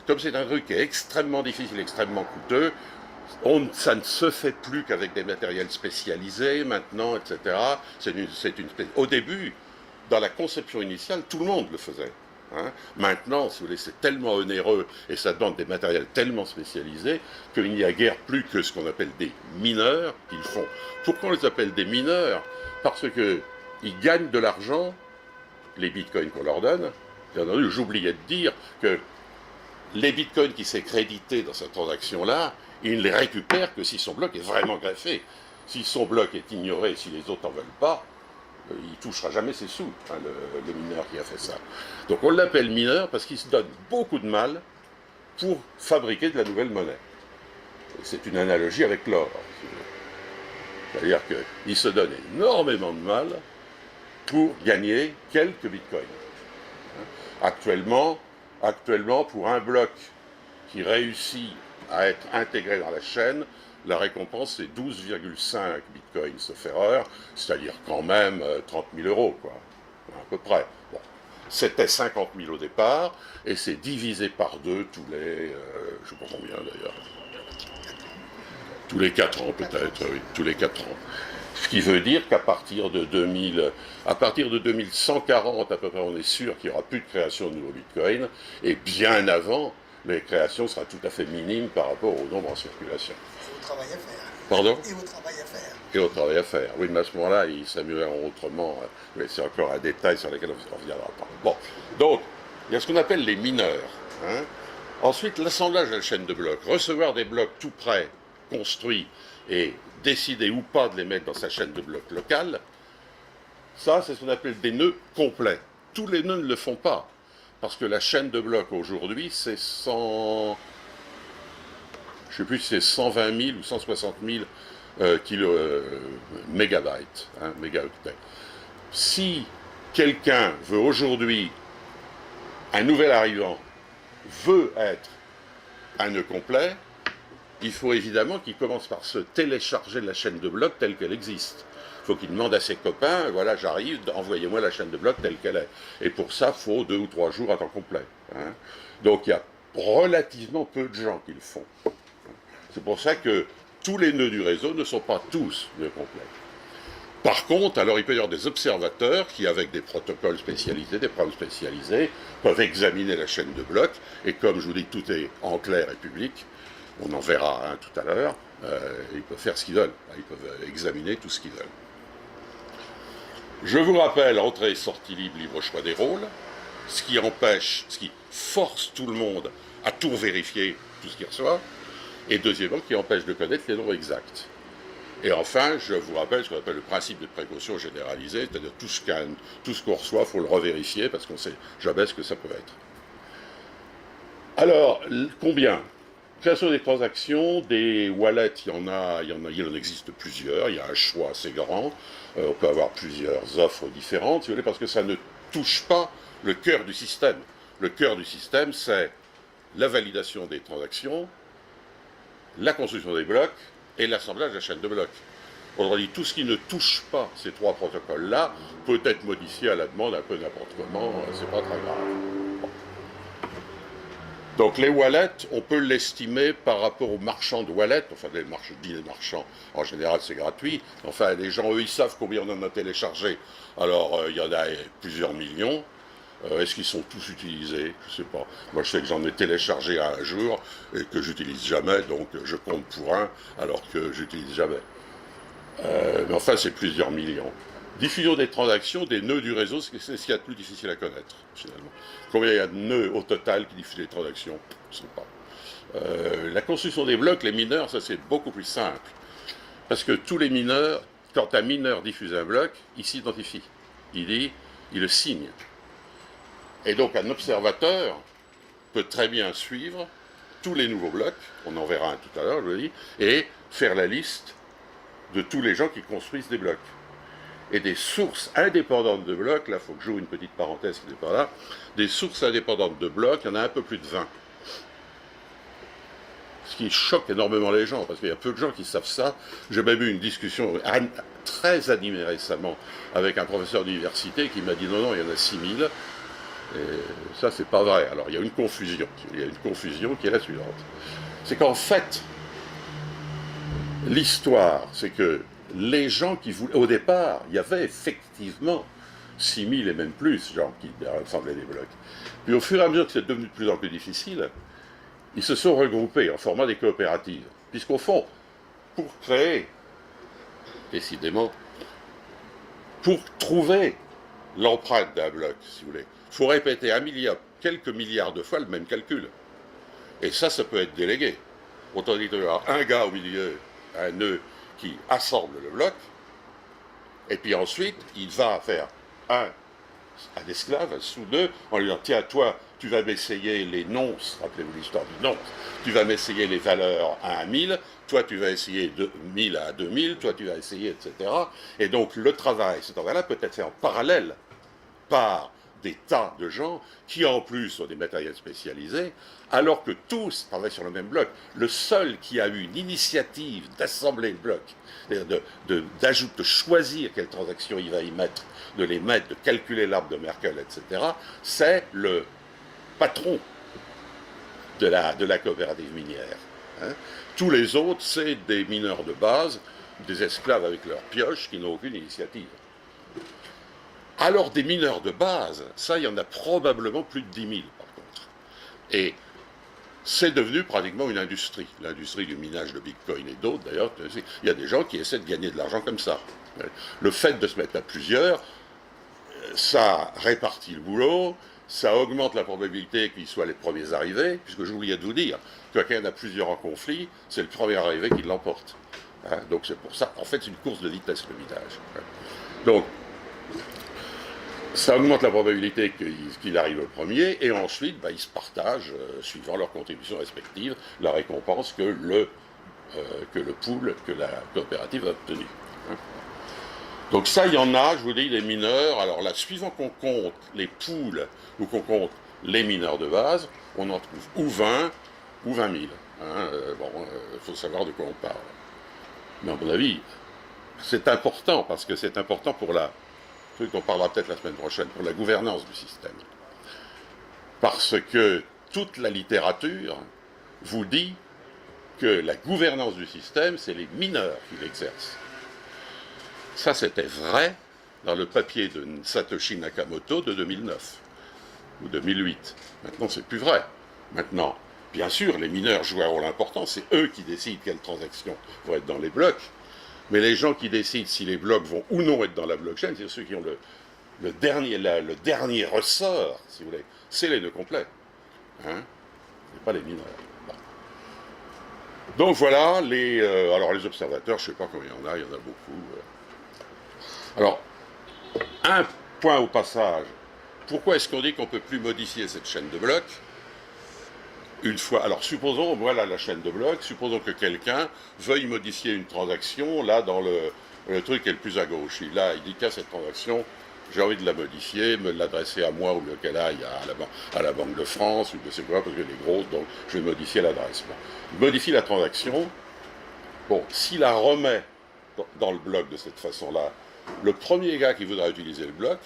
comme c'est un truc qui est extrêmement difficile, extrêmement coûteux, ça ne se fait plus qu'avec des matériels spécialisés maintenant, etc. Au début, dans la conception initiale, tout le monde le faisait. Hein. Maintenant, si vous voulez, c'est tellement onéreux et ça demande des matériels tellement spécialisés qu'il n'y a guère plus que ce qu'on appelle des mineurs qui le font. Pourquoi on les appelle des mineurs ? Parce qu'ils gagnent de l'argent, les bitcoins qu'on leur donne. Bien entendu, j'oubliais de dire que les bitcoins qui s'est crédité dans cette transaction-là, il ne les récupère que si son bloc est vraiment greffé. Si son bloc est ignoré, si les autres n'en veulent pas, il ne touchera jamais ses sous, hein, le mineur qui a fait ça. Donc on l'appelle mineur parce qu'il se donne beaucoup de mal pour fabriquer de la nouvelle monnaie. C'est une analogie avec l'or. C'est-à-dire qu'il se donne énormément de mal pour gagner quelques bitcoins. Actuellement, pour un bloc qui réussit à être intégré dans la chaîne, la récompense c'est 12,5 bitcoins, sauf erreur, c'est-à-dire quand même 30 000 euros, quoi, à peu près. Bon. C'était 50 000 au départ, et c'est divisé par deux tous les, je ne sais pas combien d'ailleurs, tous les 4 ans peut-être, oui, tous les 4 ans. Ce qui veut dire qu'à partir de 2140 à peu près, on est sûr qu'il n'y aura plus de création de nouveaux bitcoins, et bien avant, les créations sera tout à fait minime par rapport au nombre en circulation. Au travail à faire. Pardon ? Et au travail à faire. Et au travail à faire. Oui, mais à ce moment-là, ils s'amuseront autrement. Mais c'est encore un détail sur lequel on ne reviendra pas. Bon, donc, il y a ce qu'on appelle les mineurs. Hein. Ensuite, l'assemblage de la chaîne de blocs. Recevoir des blocs tout prêts, construits, et décider ou pas de les mettre dans sa chaîne de blocs locale, ça, c'est ce qu'on appelle des nœuds complets. Tous les nœuds ne le font pas. Parce que la chaîne de blocs aujourd'hui, c'est 100... Je ne sais plus si c'est 120 000 ou 160 000 mégabytes, hein, mégaoctets. Si quelqu'un veut aujourd'hui, un nouvel arrivant veut être un nœud complet, il faut évidemment qu'il commence par se télécharger la chaîne de blocs telle qu'elle existe. Il faut qu'il demande à ses copains, voilà, j'arrive, envoyez-moi la chaîne de blocs telle qu'elle est. Et pour ça, il faut 2 ou 3 jours à temps complet. Hein. Donc il y a relativement peu de gens qui le font. C'est pour ça que tous les nœuds du réseau ne sont pas tous nœuds complets. Par contre, alors il peut y avoir des observateurs qui, avec des protocoles spécialisés, des programmes spécialisés, peuvent examiner la chaîne de blocs. Et comme je vous dis, tout est en clair et public. On en verra hein, tout à l'heure. Ils peuvent faire ce qu'ils veulent. Ils peuvent examiner tout ce qu'ils veulent. Je vous rappelle, entrée et sortie libre, libre choix des rôles, ce qui empêche, ce qui force tout le monde à tout vérifier, tout ce qu'il reçoit, et deuxièmement, qui empêche de connaître les nombres exacts. Et enfin, je vous rappelle ce qu'on appelle le principe de précaution généralisée, c'est-à-dire tout ce qu'on reçoit, il faut le revérifier, parce qu'on ne sait jamais ce que ça peut être. Alors, combien ? Création des transactions, des wallets, il en existe plusieurs, il y a un choix assez grand, on peut avoir plusieurs offres différentes, si vous voulez, parce que ça ne touche pas le cœur du système. Le cœur du système, c'est la validation des transactions, la construction des blocs et l'assemblage de la chaîne de blocs. Autrement dit, tout ce qui ne touche pas ces 3 protocoles-là peut être modifié à la demande un peu n'importe comment, c'est pas très grave. Donc les wallets, on peut l'estimer par rapport aux marchands de wallets, enfin les marchands, en général c'est gratuit, enfin les gens eux ils savent combien on en a téléchargé, alors il y en a plusieurs millions, est-ce qu'ils sont tous utilisés? Je sais pas, moi je sais que j'en ai téléchargé un jour et que j'utilise jamais, donc je compte pour un alors que j'utilise jamais. Mais enfin c'est plusieurs millions. Diffusion des transactions, des nœuds du réseau, c'est ce qu'il y a de plus difficile à connaître, finalement. Combien il y a de nœuds au total qui diffusent les transactions? Je ne sais pas. La construction des blocs, les mineurs, ça c'est beaucoup plus simple. Parce que tous les mineurs, quand un mineur diffuse un bloc, il s'identifie. Il le signe. Et donc un observateur peut très bien suivre tous les nouveaux blocs, on en verra un tout à l'heure, je le dis, et faire la liste de tous les gens qui construisent des blocs. Et des sources indépendantes de blocs, là il faut que j'ouvre une petite parenthèse qui n'est pas là, des sources indépendantes de blocs, il y en a un peu plus de 20. Ce qui choque énormément les gens, parce qu'il y a peu de gens qui savent ça. J'ai même eu une discussion très animée récemment avec un professeur d'université qui m'a dit non, il y en a 6000. Et ça, c'est pas vrai. Alors il y a une confusion. Il y a une confusion qui est la suivante. C'est qu'en fait, l'histoire, c'est que les gens qui voulaient... Au départ, il y avait effectivement 6000 et même plus gens qui rassemblaient des blocs. Puis au fur et à mesure que c'est devenu de plus en plus difficile, ils se sont regroupés en formant des coopératives. Puisqu'au fond, pour créer, décidément, pour trouver l'empreinte d'un bloc, si vous voulez, il faut répéter quelques milliards de fois le même calcul. Et ça peut être délégué. Autant dire qu'il y aura un gars au milieu, un nœud, qui assemble le bloc, et puis ensuite, il va faire un esclave, un sous-nœud, en lui disant, tiens, toi, tu vas m'essayer les nonces, rappelez-vous l'histoire du nonce, tu vas m'essayer les valeurs à 1000, toi, tu vas essayer de 1000 à 2000, toi, tu vas essayer, etc. Et donc, le travail, cet travail-là, peut être fait en parallèle par des tas de gens qui, en plus, ont des matériels spécialisés, alors que tous travaillent sur le même bloc. Le seul qui a eu une initiative d'assembler le bloc, de choisir quelle transaction il va y mettre, de les mettre, de calculer l'arbre de Merkel, etc., c'est le patron de la coopérative minière. Hein. Tous les autres, c'est des mineurs de base, des esclaves avec leurs pioches qui n'ont aucune initiative. Alors des mineurs de base, ça, il y en a probablement plus de 10 000 par contre. Et c'est devenu pratiquement une industrie. L'industrie du minage de Bitcoin et d'autres, d'ailleurs, il y a des gens qui essaient de gagner de l'argent comme ça. Le fait de se mettre à plusieurs, ça répartit le boulot, ça augmente la probabilité qu'ils soient les premiers arrivés, puisque j'oubliais de vous dire que quand il y en a plusieurs en conflit, c'est le premier arrivé qui l'emporte. Hein, donc c'est pour ça, en fait, c'est une course de vitesse, le minage. Donc, ça augmente la probabilité qu'il arrive au premier, et ensuite, ils se partagent, suivant leurs contributions respectives, la récompense que le pool, que la coopérative a obtenue. Donc ça, il y en a, je vous dis, des mineurs. Alors là, suivant qu'on compte les poules ou qu'on compte les mineurs de base, on en trouve ou 20 ou 20 000. Hein, il faut savoir de quoi on parle. Mais à mon avis, c'est important, parce que c'est important pour la... truc qu'on parlera peut-être la semaine prochaine, pour la gouvernance du système. Parce que toute la littérature vous dit que la gouvernance du système, c'est les mineurs qui l'exercent. Ça, c'était vrai dans le papier de Satoshi Nakamoto de 2009 ou 2008. Maintenant, c'est plus vrai. Maintenant, bien sûr, les mineurs jouent un rôle important. C'est eux qui décident quelles transactions vont être dans les blocs. Mais les gens qui décident si les blocs vont ou non être dans la blockchain, c'est ceux qui ont le dernier ressort, si vous voulez. C'est les nœuds complets. Hein, et pas les mineurs. Bon. Donc voilà, alors les observateurs, je ne sais pas combien il y en a beaucoup. Alors, un point au passage. Pourquoi est-ce qu'on dit qu'on ne peut plus modifier cette chaîne de blocs une fois? Alors, supposons, voilà la chaîne de blocs, supposons que quelqu'un veuille modifier une transaction, là, dans le truc qui est le plus à gauche. Là, il dit qu'à cette transaction, j'ai envie de la modifier, me l'adresser à moi, ou mieux qu'elle aille à la Banque de France, ou je sais quoi, parce qu'elle est grosse, donc je vais modifier l'adresse. Bon. Il modifie la transaction. Bon, s'il la remet dans le bloc de cette façon-là, le premier gars qui voudra utiliser le bloc,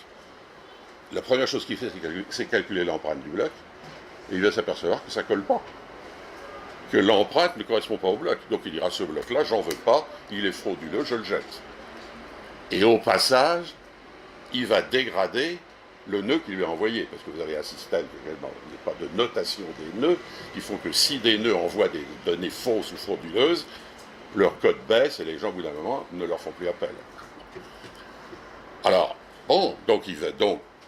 la première chose qu'il fait, c'est calculer l'empreinte du bloc, et il va s'apercevoir que ça ne colle pas. Que l'empreinte ne correspond pas au bloc. Donc il dira, ce bloc-là, j'en veux pas, il est frauduleux, je le jette. Et au passage, il va dégrader le nœud qu'il lui a envoyé, parce que vous avez un système, il n'y a pas de notation des nœuds, qui font que si des nœuds envoient des données fausses ou frauduleuses, leur code baisse et les gens, au bout d'un moment, ne leur font plus appel. Alors, bon,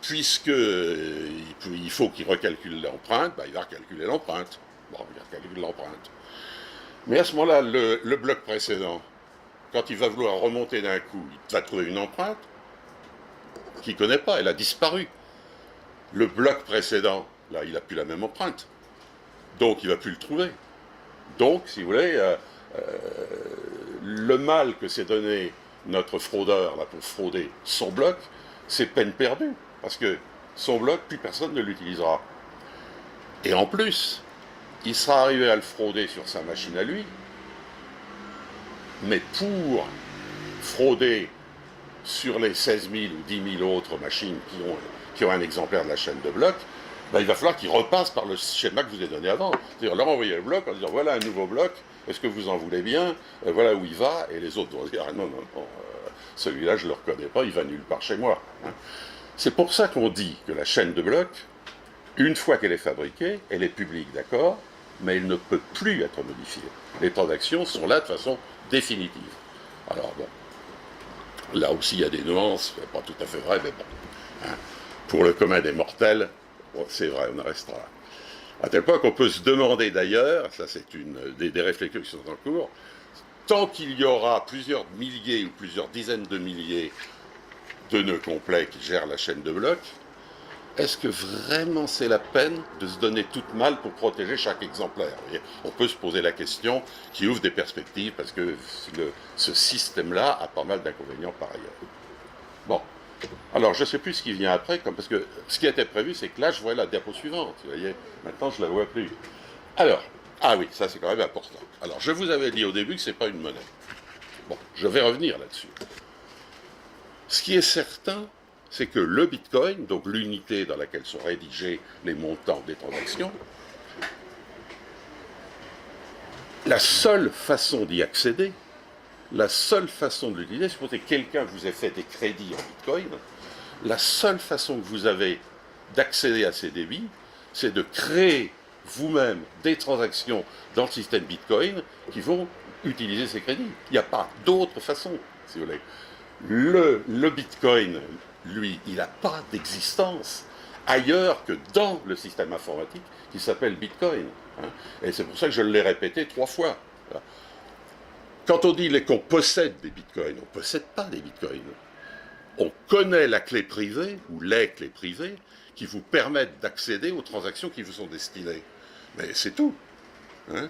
puisqu'il faut qu'il recalcule l'empreinte, il va recalculer l'empreinte. Bon, il recalcule l'empreinte. Mais à ce moment-là, le bloc précédent, quand il va vouloir remonter d'un coup, il va trouver une empreinte qu'il ne connaît pas, elle a disparu. Le bloc précédent, là, il n'a plus la même empreinte. Donc, il ne va plus le trouver. Donc, si vous voulez, le mal que s'est donné notre fraudeur là, pour frauder son bloc, c'est peine perdue. Parce que son bloc, plus personne ne l'utilisera. Et en plus, il sera arrivé à le frauder sur sa machine à lui, mais pour frauder sur les 16 000 ou 10 000 autres machines qui ont un exemplaire de la chaîne de blocs, il va falloir qu'il repasse par le schéma que je vous ai donné avant. C'est-à-dire leur envoyer le bloc en disant, voilà un nouveau bloc, est-ce que vous en voulez bien, voilà où il va, et les autres vont dire, ah non, celui-là je ne le reconnais pas, il va nulle part chez moi. Hein. C'est pour ça qu'on dit que la chaîne de blocs, une fois qu'elle est fabriquée, elle est publique, d'accord, mais elle ne peut plus être modifiée. Les transactions sont là de façon définitive. Alors bon, là aussi il y a des nuances, c'est pas tout à fait vrai, mais bon. Hein. Pour le commun des mortels, bon, c'est vrai, on en restera là. À tel point qu'on peut se demander d'ailleurs, ça c'est des réflexions qui sont en cours, tant qu'il y aura plusieurs milliers ou plusieurs dizaines de milliers de nœuds complets qui gèrent la chaîne de blocs, est-ce que vraiment c'est la peine de se donner toute mal pour protéger chaque exemplaire? On peut se poser la question qui ouvre des perspectives parce que ce système-là a pas mal d'inconvénients par ailleurs. Bon, alors je ne sais plus ce qui vient après, parce que ce qui était prévu, c'est que là je vois la diapo suivante, vous voyez, maintenant je ne la vois plus. Alors, ah oui, ça c'est quand même important. Alors je vous avais dit au début que ce n'est pas une monnaie. Bon, je vais revenir là-dessus. Ce qui est certain, c'est que le Bitcoin, donc l'unité dans laquelle sont rédigés les montants des transactions, la seule façon d'y accéder, la seule façon de l'utiliser, supposez que quelqu'un vous ait fait des crédits en Bitcoin, la seule façon que vous avez d'accéder à ces débits, c'est de créer vous-même des transactions dans le système Bitcoin qui vont utiliser ces crédits. Il n'y a pas d'autre façon, si vous voulez. Le Bitcoin, lui, il n'a pas d'existence ailleurs que dans le système informatique qui s'appelle Bitcoin. Hein. Et c'est pour ça que je l'ai répété 3 fois. Quand on dit qu'on possède des Bitcoins, on ne possède pas des Bitcoins. On connaît la clé privée, ou les clés privées, qui vous permettent d'accéder aux transactions qui vous sont destinées. Mais c'est tout. Hein.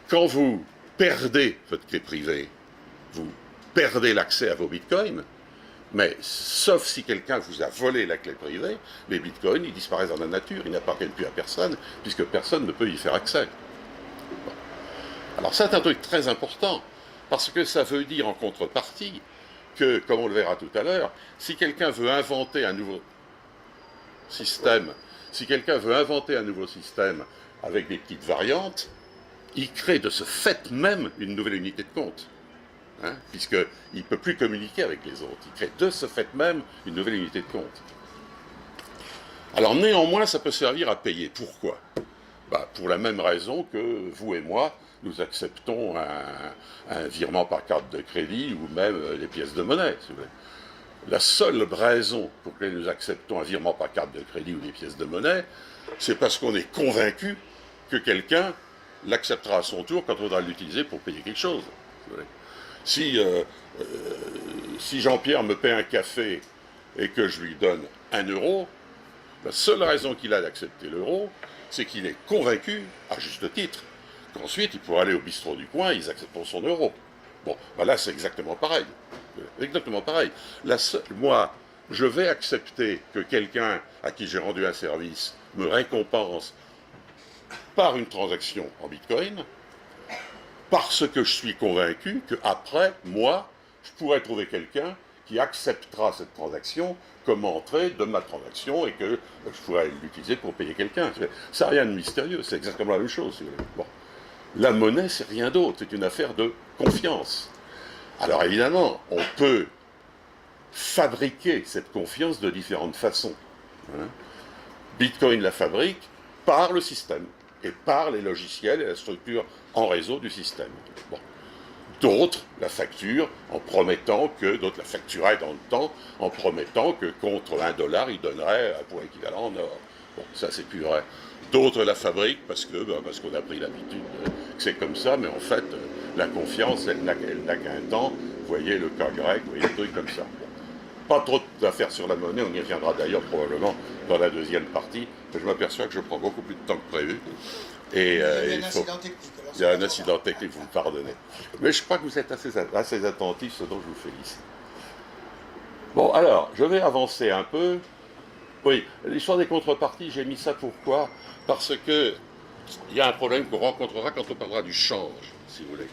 Quand vous perdez votre clé privée, vous perdez l'accès à vos bitcoins, Mais sauf si quelqu'un vous a volé la clé privée, les bitcoins, ils disparaissent dans la nature, ils n'appartiennent plus à personne, puisque personne ne peut y faire accès. Bon. Alors c'est un truc très important, parce que ça veut dire en contrepartie que, comme on le verra tout à l'heure, si quelqu'un veut inventer un nouveau système, avec des petites variantes, il crée de ce fait même une nouvelle unité de compte. Hein, puisqu'il ne peut plus communiquer avec les autres. Il crée de ce fait même une nouvelle unité de compte. Alors néanmoins, ça peut servir à payer. Pourquoi? Pour la même raison que vous et moi, nous acceptons un virement par carte de crédit ou même les pièces de monnaie, si vous voulez. La seule raison pour laquelle nous acceptons un virement par carte de crédit ou des pièces de monnaie, c'est parce qu'on est convaincu que quelqu'un l'acceptera à son tour quand on voudra l'utiliser pour payer quelque chose. Si vous voulez. Si Jean-Pierre me paie un café et que je lui donne 1 euro, la seule raison qu'il a d'accepter l'euro, c'est qu'il est convaincu, à juste titre, qu'ensuite il pourra aller au bistrot du coin et ils accepteront son euro. Bon, là c'est exactement pareil. Exactement pareil. Moi, je vais accepter que quelqu'un à qui j'ai rendu un service me récompense par une transaction en bitcoin, parce que je suis convaincu qu'après, moi, je pourrais trouver quelqu'un qui acceptera cette transaction comme entrée de ma transaction et que je pourrais l'utiliser pour payer quelqu'un. Ça n'a rien de mystérieux, c'est exactement la même chose. Si vous voulez. Bon. La monnaie, c'est rien d'autre, c'est une affaire de confiance. Alors évidemment, on peut fabriquer cette confiance de différentes façons. Hein. Bitcoin la fabrique par le système et par les logiciels et la structure en réseau du système. Bon. D'autres la facturent en promettant que, d'autres la facturaient dans le temps en promettant que contre $1, ils donneraient un point équivalent en or. Bon, ça c'est plus vrai. D'autres la fabriquent parce qu'on a pris l'habitude que c'est comme ça, mais en fait, la confiance, elle n'a qu'un temps. Vous voyez le cas grec, vous voyez des trucs comme ça. Bon. Pas trop d'affaires sur la monnaie, on y reviendra d'ailleurs probablement dans la deuxième partie, mais je m'aperçois que je prends beaucoup plus de temps que prévu. Et, il y a un incident technique. Il y a un incident technique, vous me pardonnez. Mais je crois que vous êtes assez attentifs, ce dont je vous félicite. Bon, alors, je vais avancer un peu. Oui, l'histoire des contreparties, j'ai mis ça pourquoi? Parce que il y a un problème qu'on rencontrera quand on parlera du change, si vous voulez.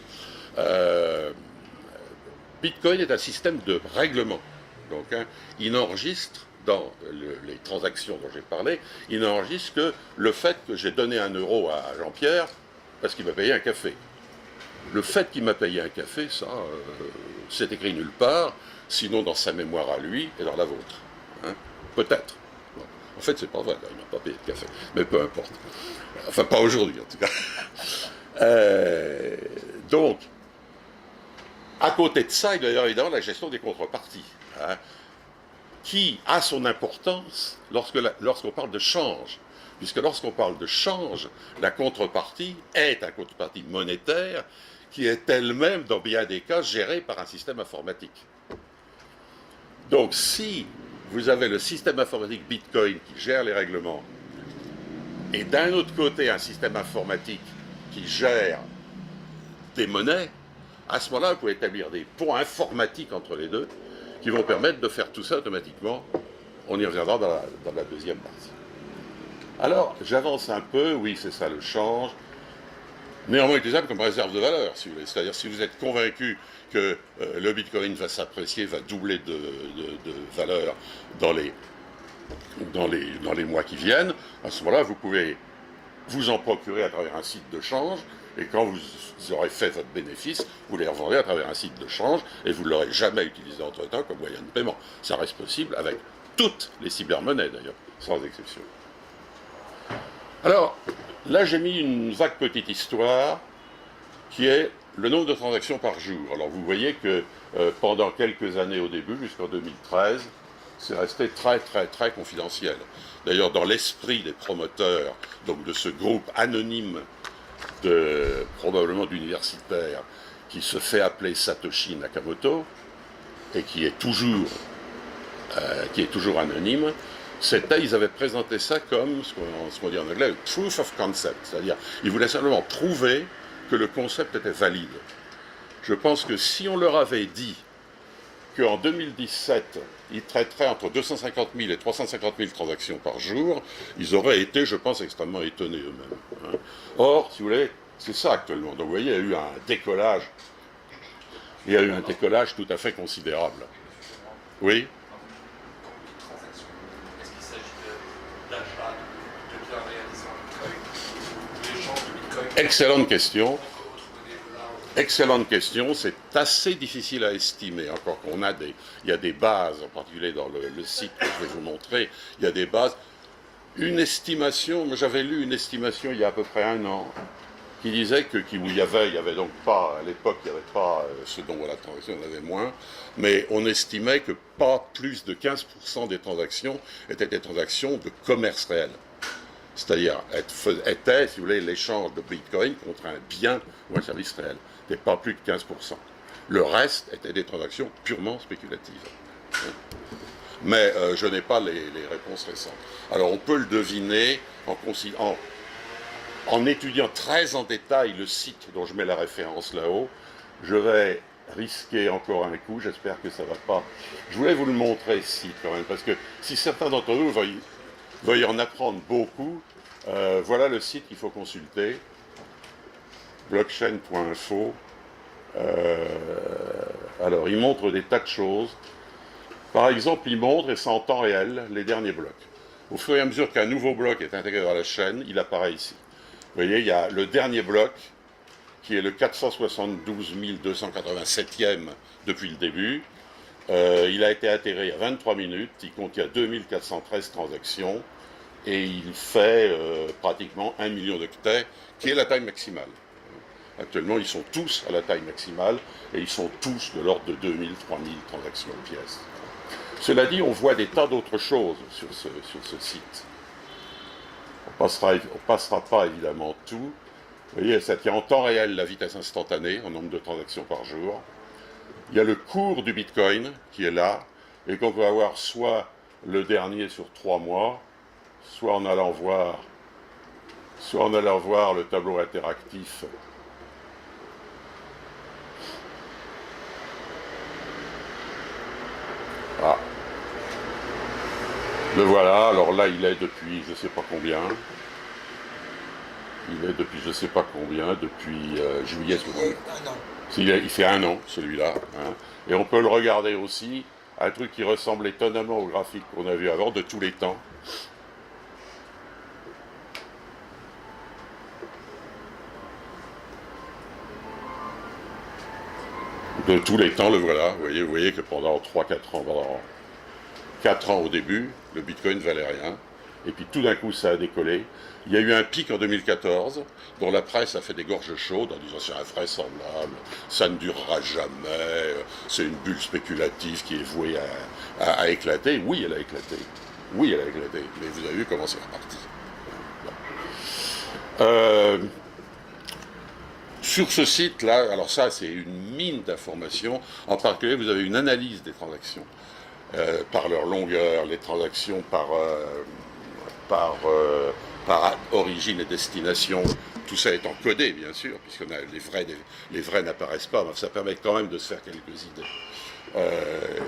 Bitcoin est un système de règlement. Donc, hein, il enregistre dans les transactions dont j'ai parlé, il n'enregistre que le fait que j'ai donné 1 euro à Jean-Pierre parce qu'il m'a payé un café. Le fait qu'il m'a payé un café, ça, c'est écrit nulle part, sinon dans sa mémoire à lui et dans la vôtre. Hein, peut-être. Bon. En fait, c'est pas vrai, il m'a pas payé de café, mais peu importe. Enfin, pas aujourd'hui, en tout cas. Donc, à côté de ça, il y a évidemment la gestion des contreparties. Hein, qui a son importance lorsqu'on parle de change. Puisque lorsqu'on parle de change, la contrepartie est une contrepartie monétaire qui est elle-même, dans bien des cas, gérée par un système informatique. Donc si vous avez le système informatique Bitcoin qui gère les règlements, et d'un autre côté un système informatique qui gère des monnaies, à ce moment-là, vous pouvez établir des ponts informatiques entre les deux, qui vont permettre de faire tout ça automatiquement. On y reviendra dans la deuxième partie. Alors, j'avance un peu, oui, c'est ça le change, néanmoins utilisable comme réserve de valeur, si vous voulez. C'est-à-dire, si vous êtes convaincu que le Bitcoin va s'apprécier, va doubler de valeur dans les mois qui viennent, à ce moment-là, vous pouvez vous en procurer à travers un site de change, et quand vous aurez fait votre bénéfice, vous les revendrez à travers un site de change, et vous ne l'aurez jamais utilisé entre-temps comme moyen de paiement. Ça reste possible avec toutes les cybermonnaies, d'ailleurs, sans exception. Alors, là, j'ai mis une vague petite histoire, qui est le nombre de transactions par jour. Alors, vous voyez que pendant quelques années au début, jusqu'en 2013, c'est resté très, très, très confidentiel. D'ailleurs, dans l'esprit des promoteurs, donc de ce groupe anonyme probablement d'universitaires qui se fait appeler Satoshi Nakamoto et qui est toujours anonyme, ils avaient présenté ça comme ce qu'on dit en anglais, proof of concept, c'est-à-dire ils voulaient simplement prouver que le concept était valide. Je pense que si on leur avait dit qu'en 2017, ils traiteraient entre 250 000 et 350 000 transactions par jour, ils auraient été, je pense, extrêmement étonnés eux-mêmes. Hein. Or, si vous voulez, c'est ça actuellement. Donc vous voyez, il y a eu un décollage. Il y a eu un décollage tout à fait considérable. Oui. Est-ce qu'il s'agit d'achat de biens réalisés en Bitcoin ou d'échange de Bitcoin? Excellente question. Excellente question, c'est assez difficile à estimer, encore qu'on a il y a des bases, en particulier dans le site que je vais vous montrer, il y a des bases. Une estimation, moi j'avais lu une estimation il y a à peu près 1 an, qui disait qu'il y avait donc pas, à l'époque il n'y avait pas ce dont la transaction, on avait moins, mais on estimait que pas plus de 15% des transactions étaient des transactions de commerce réel. C'est-à-dire, était, si vous voulez, l'échange de Bitcoin contre un bien ou un service réel. C'était pas plus de 15%. Le reste était des transactions purement spéculatives. Mais je n'ai pas les réponses récentes. Alors, on peut le deviner en étudiant très en détail le site dont je mets la référence là-haut. Je vais risquer encore un coup, j'espère que ça ne va pas. Je voulais vous le montrer ici, quand même, parce que si certains d'entre vous veuillent en apprendre beaucoup, voilà le site qu'il faut consulter, blockchain.info. Alors, il montre des tas de choses. Par exemple, il montre, et c'est en temps réel, les derniers blocs. Au fur et à mesure qu'un nouveau bloc est intégré dans la chaîne, il apparaît ici. Vous voyez, il y a le dernier bloc, qui est le 472 287e depuis le début. Il a été intégré il y a 23 minutes, il contient 2413 transactions, et il fait pratiquement 1 million d'octets, qui est la taille maximale. Actuellement, ils sont tous à la taille maximale, et ils sont tous de l'ordre de 2000, 3000 transactions pièce. Cela dit, on voit des tas d'autres choses sur ce site. On passera pas évidemment tout. Vous voyez, ça tient en temps réel la vitesse instantanée, en nombre de transactions par jour. Il y a le cours du Bitcoin qui est là, et qu'on peut avoir soit le dernier sur 3 mois, soit en allant voir le tableau interactif. Ah. Le voilà, alors là il est depuis je ne sais pas combien. Il est depuis je ne sais pas combien, depuis juillet. Il fait 1 an, celui-là. Hein. Et on peut le regarder aussi, un truc qui ressemble étonnamment au graphique qu'on a vu avant, de tous les temps. De tous les temps, le voilà. Vous voyez que pendant 3-4 ans, pendant 4 ans au début, le Bitcoin ne valait rien. Et puis tout d'un coup, ça a décollé. Il y a eu un pic en 2014, dont la presse a fait des gorges chaudes en disant c'est invraisemblable, ça ne durera jamais, c'est une bulle spéculative qui est vouée à éclater. Oui, elle a éclaté. Oui, elle a éclaté. Mais vous avez vu comment c'est reparti. Sur ce site-là, alors ça, c'est une mine d'informations. En particulier, vous avez une analyse des transactions par leur longueur, les transactions par origine et destination, tout ça est encodé bien sûr, puisque les vrais n'apparaissent pas, mais ça permet quand même de se faire quelques idées.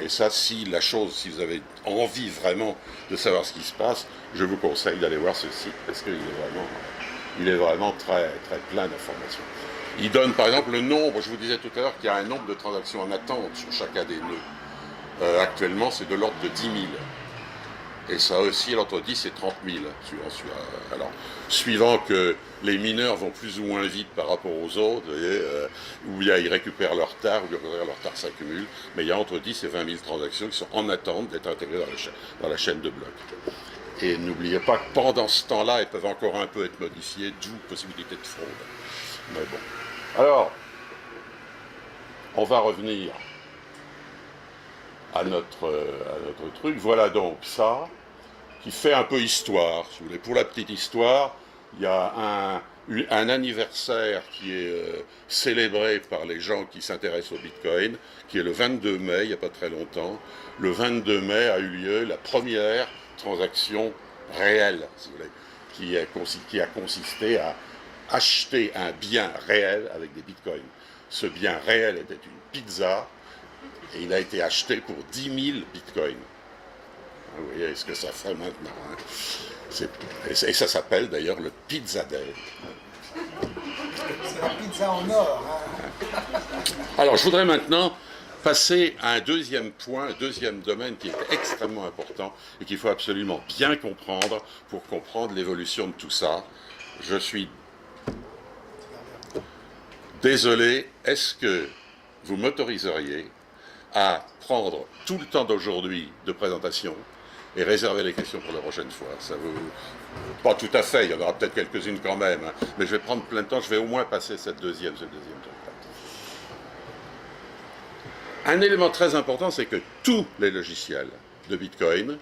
Et ça, si vous avez envie vraiment de savoir ce qui se passe, je vous conseille d'aller voir ce site, parce qu'il est vraiment très, très plein d'informations. Il donne par exemple le nombre, je vous disais tout à l'heure qu'il y a un nombre de transactions en attente sur chacun des nœuds. Actuellement, c'est de l'ordre de 10 000. Et ça oscille entre 10 et 30 000, suivant que les mineurs vont plus ou moins vite par rapport aux autres, ou bien ils récupèrent leur retard, ou bien leur retard s'accumule, mais il y a entre 10 et 20 000 transactions qui sont en attente d'être intégrées dans la chaîne de blocs. Et n'oubliez pas que pendant ce temps-là, elles peuvent encore un peu être modifiées, d'où possibilité de fraude. Mais bon. Alors, on va revenir à notre truc. Voilà donc ça, qui fait un peu histoire, si vous voulez. Pour la petite histoire, il y a un anniversaire qui est célébré par les gens qui s'intéressent au Bitcoin, qui est le 22 mai, il n'y a pas très longtemps. Le 22 mai a eu lieu la première transaction réelle, si vous voulez, qui a consisté à acheter un bien réel avec des Bitcoins. Ce bien réel était une pizza, Et il a été acheté pour 10 000 bitcoins. Vous voyez ce que ça fait maintenant. Hein. Et ça s'appelle d'ailleurs le Pizza Day. C'est la pizza en or. Hein. Alors, je voudrais maintenant passer à un deuxième point, un deuxième domaine qui est extrêmement important et qu'il faut absolument bien comprendre pour comprendre l'évolution de tout ça. Je suis désolé, est-ce que vous m'autoriseriez à prendre tout le temps d'aujourd'hui de présentation et réserver les questions pour la prochaine fois? Ça vous... Pas tout à fait, il y en aura peut-être quelques-unes quand même, hein, mais je vais prendre plein de temps, je vais au moins passer ce deuxième truc-là. Un élément très important, c'est que tous les logiciels de Bitcoin,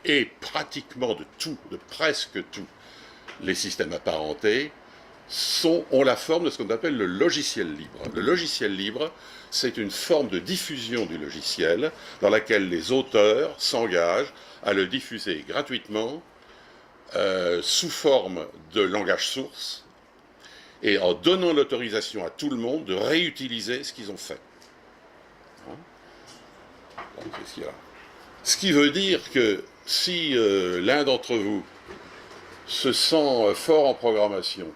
et pratiquement de presque tous les systèmes apparentés, ont la forme de ce qu'on appelle le logiciel libre. Le logiciel libre, c'est une forme de diffusion du logiciel dans laquelle les auteurs s'engagent à le diffuser gratuitement sous forme de langage source et en donnant l'autorisation à tout le monde de réutiliser ce qu'ils ont fait. Qu'est-ce qu'il y a ? Ce qui veut dire que si l'un d'entre vous se sent fort en programmation,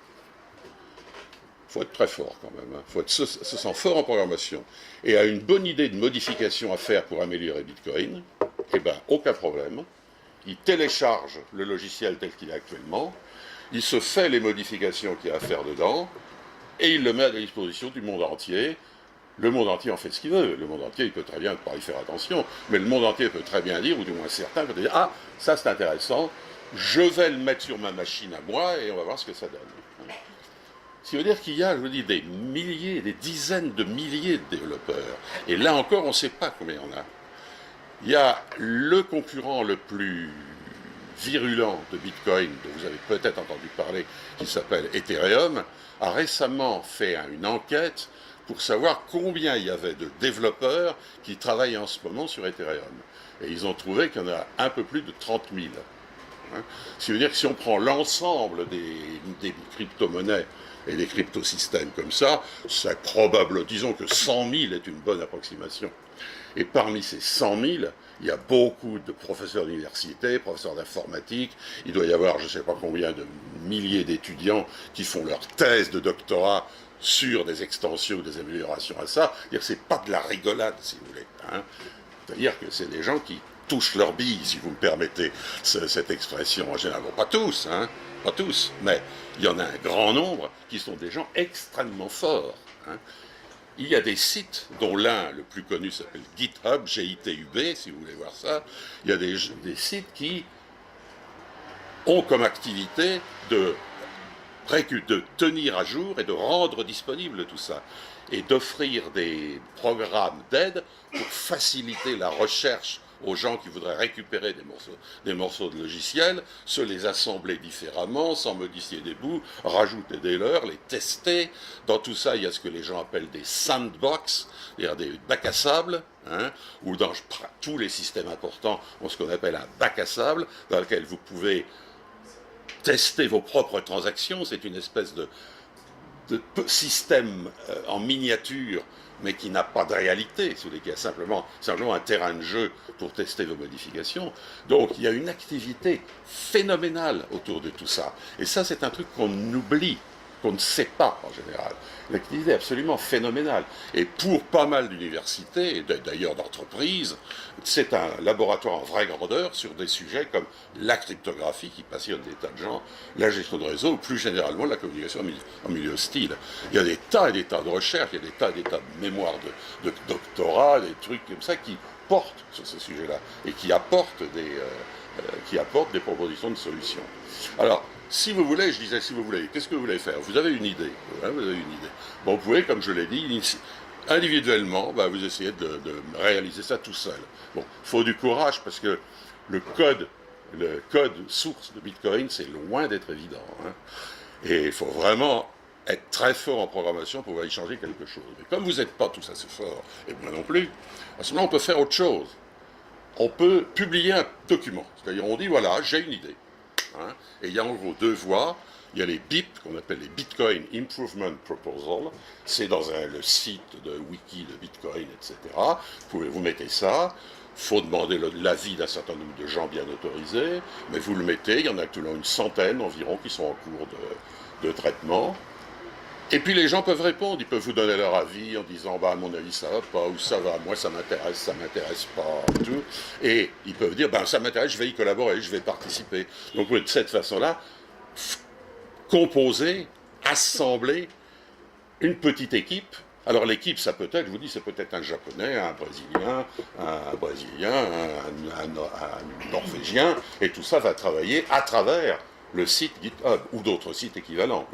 il faut être très fort quand même, hein, se sent fort en programmation et a une bonne idée de modification à faire pour améliorer Bitcoin, eh bien, aucun problème. Il télécharge le logiciel tel qu'il est actuellement, il se fait les modifications qu'il y a à faire dedans, et il le met à la disposition du monde entier. Le monde entier en fait ce qu'il veut. Le monde entier, il peut très bien ne pas y faire attention, mais le monde entier peut très bien dire, ou du moins certains peuvent dire, ah, ça c'est intéressant, je vais le mettre sur ma machine à moi, et on va voir ce que ça donne. Ce qui veut dire qu'il y a, je vous dis, des milliers, des dizaines de milliers de développeurs. Et là encore, on ne sait pas combien il y en a. Il y a le concurrent le plus virulent de Bitcoin, dont vous avez peut-être entendu parler, qui s'appelle Ethereum, a récemment fait une enquête pour savoir combien il y avait de développeurs qui travaillent en ce moment sur Ethereum. Et ils ont trouvé qu'il y en a un peu plus de 30 000. Hein. Ce qui veut dire que si on prend l'ensemble des crypto-monnaies et des cryptosystèmes comme ça, c'est probable, disons que 100 000 est une bonne approximation. Et parmi ces 100 000, il y a beaucoup de professeurs d'université, professeurs d'informatique, il doit y avoir je ne sais pas combien de milliers d'étudiants qui font leur thèse de doctorat sur des extensions ou des améliorations à ça. C'est-à-dire que ce n'est pas de la rigolade, si vous voulez. Hein. C'est-à-dire que c'est des gens qui touchent leur bille, si vous me permettez cette expression. En général, bon, pas tous, hein, pas tous, mais il y en a un grand nombre qui sont des gens extrêmement forts. Hein. Il y a des sites, dont l'un, le plus connu, s'appelle GitHub, G-I-T-U-B, si vous voulez voir ça. Il y a des sites qui ont comme activité de tenir à jour et de rendre disponible tout ça, et d'offrir des programmes d'aide pour faciliter la recherche aux gens qui voudraient récupérer des morceaux de logiciels, se les assembler différemment, sans modifier des bouts, rajouter des leurs, les tester. Dans tout ça, il y a ce que les gens appellent des sandbox, c'est-à-dire des bacs à sable, hein, ou dans tous les systèmes importants ont ce qu'on appelle un bac à sable, dans lequel vous pouvez tester vos propres transactions. C'est une espèce de système en miniature, mais qui n'a pas de réalité, sous lesquels il y a simplement un terrain de jeu pour tester vos modifications. Donc il y a une activité phénoménale autour de tout ça. Et ça, c'est un truc qu'on oublie, qu'on ne sait pas en général. L'activité est absolument phénoménale. Et pour pas mal d'universités, et d'ailleurs d'entreprises, c'est un laboratoire en vraie grandeur sur des sujets comme la cryptographie, qui passionne des tas de gens, la gestion de réseau, ou plus généralement la communication en milieu hostile. Il y a des tas et des tas de recherches, il y a des tas et des tas de mémoires de doctorat, des trucs comme ça qui portent sur ces sujets-là, et qui apportent des propositions de solutions. Alors, si vous voulez, je disais, si vous voulez, qu'est-ce que vous voulez faire? Vous avez une idée, hein, vous avez une idée. Bon, vous pouvez, comme je l'ai dit, individuellement, vous essayez de réaliser ça tout seul. Bon, il faut du courage, parce que le code source de Bitcoin, c'est loin d'être évident. Hein. Et il faut vraiment être très fort en programmation pour pouvoir y changer quelque chose. Mais comme vous n'êtes pas tous assez fort, et moi non plus, à ce moment, on peut faire autre chose. On peut publier un document. C'est-à-dire, on dit, voilà, j'ai une idée. Hein, et il y a en gros deux voies. il y a les BIP, qu'on appelle les Bitcoin Improvement Proposal, c'est dans le site de wiki de Bitcoin, etc. Vous mettez ça, il faut demander l'avis d'un certain nombre de gens bien autorisés, mais vous le mettez, il y en a actuellement une centaine environ qui sont en cours de traitement. Et puis les gens peuvent répondre, ils peuvent vous donner leur avis en disant bah, à mon avis ça va pas, ou ça va, moi ça m'intéresse pas, tout. Et ils peuvent dire ben ça m'intéresse, je vais y collaborer, je vais participer. Donc de cette façon-là, composer, assembler une petite équipe. Alors l'équipe, ça peut être, je vous dis, c'est peut-être un Japonais, un Brésilien, un Norvégien, et tout ça va travailler à travers le site GitHub ou d'autres sites équivalents.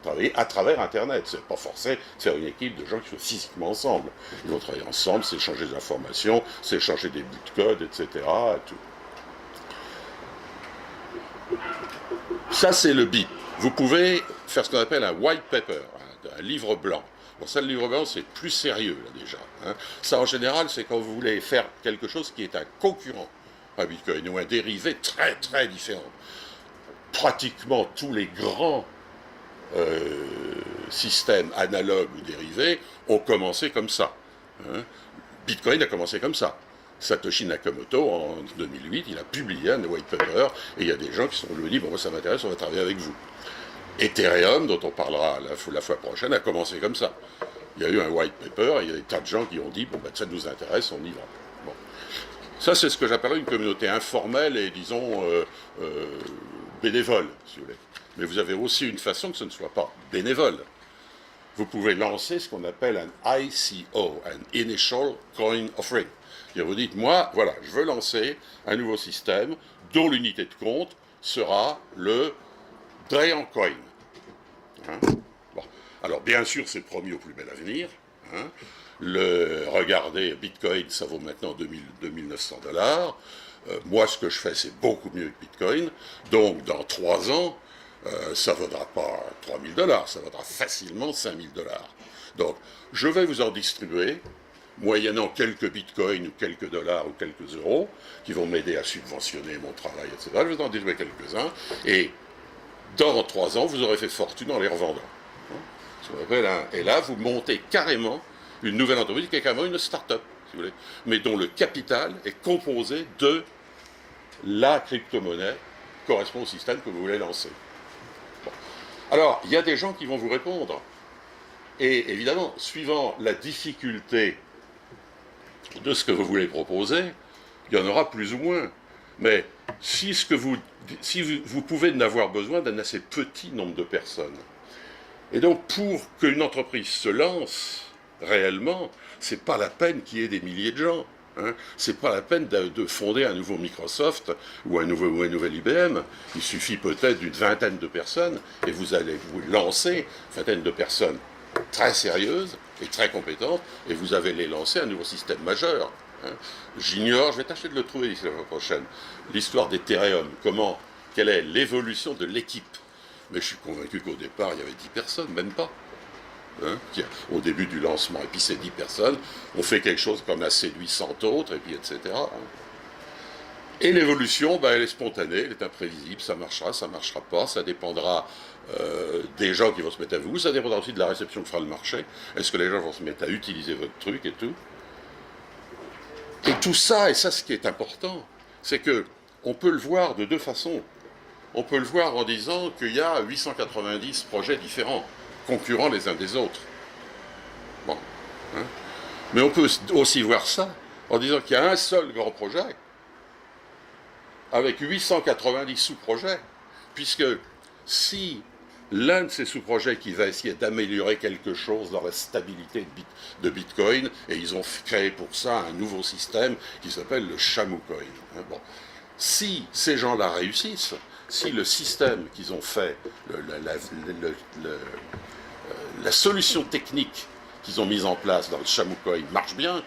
Travailler à travers Internet. C'est pas forcé de faire une équipe de gens qui sont physiquement ensemble. Ils vont travailler ensemble, s'échanger des informations, s'échanger des bouts de code, etc. Et tout. Ça, c'est le BIP. Vous pouvez faire ce qu'on appelle un white paper, un livre blanc. Bon, ça, le livre blanc, c'est plus sérieux, là, déjà. Hein. Ça, en général, c'est quand vous voulez faire quelque chose qui est un concurrent à Bitcoin, ou un dérivé très, très différent. Pratiquement tous les grands systèmes analogues ou dérivés ont commencé comme ça. Hein. Bitcoin a commencé comme ça. Satoshi Nakamoto, en 2008, il a publié un white paper, et il y a des gens qui sont venus dire, bon, moi ça m'intéresse, on va travailler avec vous. Ethereum, dont on parlera la fois prochaine, a commencé comme ça. Il y a eu un white paper, et il y a des tas de gens qui ont dit, bon, ben, ça nous intéresse, on y va. Bon. Ça, c'est ce que j'appellerais une communauté informelle et, disons, bénévole, si vous voulez. Mais vous avez aussi une façon que ce ne soit pas bénévole. Vous pouvez lancer ce qu'on appelle un ICO, un Initial Coin Offering. Et vous dites, moi, voilà, je veux lancer un nouveau système dont l'unité de compte sera le Drayan Coin. Hein? Bon. Alors, bien sûr, c'est promis au plus bel avenir. Hein? Regardez, Bitcoin, ça vaut maintenant 2900 $. Moi, ce que je fais, c'est beaucoup mieux que Bitcoin. Donc, dans 3 ans, ça ne vaudra pas 3000 $, ça vaudra facilement 5000 $. Donc, je vais vous en distribuer, moyennant quelques bitcoins ou quelques dollars ou quelques euros, qui vont m'aider à subventionner mon travail, etc. Je vais vous en distribuer quelques-uns, et dans 3 ans, vous aurez fait fortune en les revendant. Et là, vous montez carrément une nouvelle entreprise qui est carrément une start-up, si vous voulez, mais dont le capital est composé de la crypto-monnaie qui correspond au système que vous voulez lancer. Bon. Alors, il y a des gens qui vont vous répondre. Et évidemment, suivant la difficulté de ce que vous voulez proposer, il y en aura plus ou moins. Mais si vous pouvez n'avoir besoin d'un assez petit nombre de personnes. Et donc, pour qu'une entreprise se lance réellement, c'est pas la peine qu'il y ait des milliers de gens. Hein. C'est pas la peine de fonder un nouveau Microsoft ou un nouvel IBM. Il suffit peut-être d'une vingtaine de personnes et vous allez vous lancer, une vingtaine de personnes très sérieuses et très compétentes, et vous avez les lancé un nouveau système majeur. Hein. J'ignore, je vais tâcher de le trouver d'ici la fois prochaine, l'histoire d'Ethereum, quelle est l'évolution de l'équipe. Mais je suis convaincu qu'au départ, il y avait 10 personnes, même pas. Hein, au début du lancement. Et puis ces 10 personnes ont fait quelque chose qu'on a séduit 100 autres, et puis etc. Et l'évolution, ben, elle est spontanée, elle est imprévisible, ça marchera, ça marchera pas, ça dépendra des gens qui vont se mettre à vous, ça dépendra aussi de la réception que fera le marché. Est-ce que les gens vont se mettre à utiliser votre truc et tout? Et tout ça, et ça ce qui est important, c'est que on peut le voir de 2 façons. On peut le voir en disant qu'il y a 890 projets différents, concurrents les uns des autres. Bon. Hein. Mais on peut aussi voir ça en disant qu'il y a un seul grand projet, avec 890 sous-projets, puisque si l'un de ces sous-projets qui va essayer d'améliorer quelque chose dans la stabilité de Bitcoin, et ils ont créé pour ça un nouveau système qui s'appelle le Shamu Coin. Hein, bon. Si ces gens-là réussissent, si le système qu'ils ont fait, la solution technique qu'ils ont mise en place dans le Shamu Coin marche bien,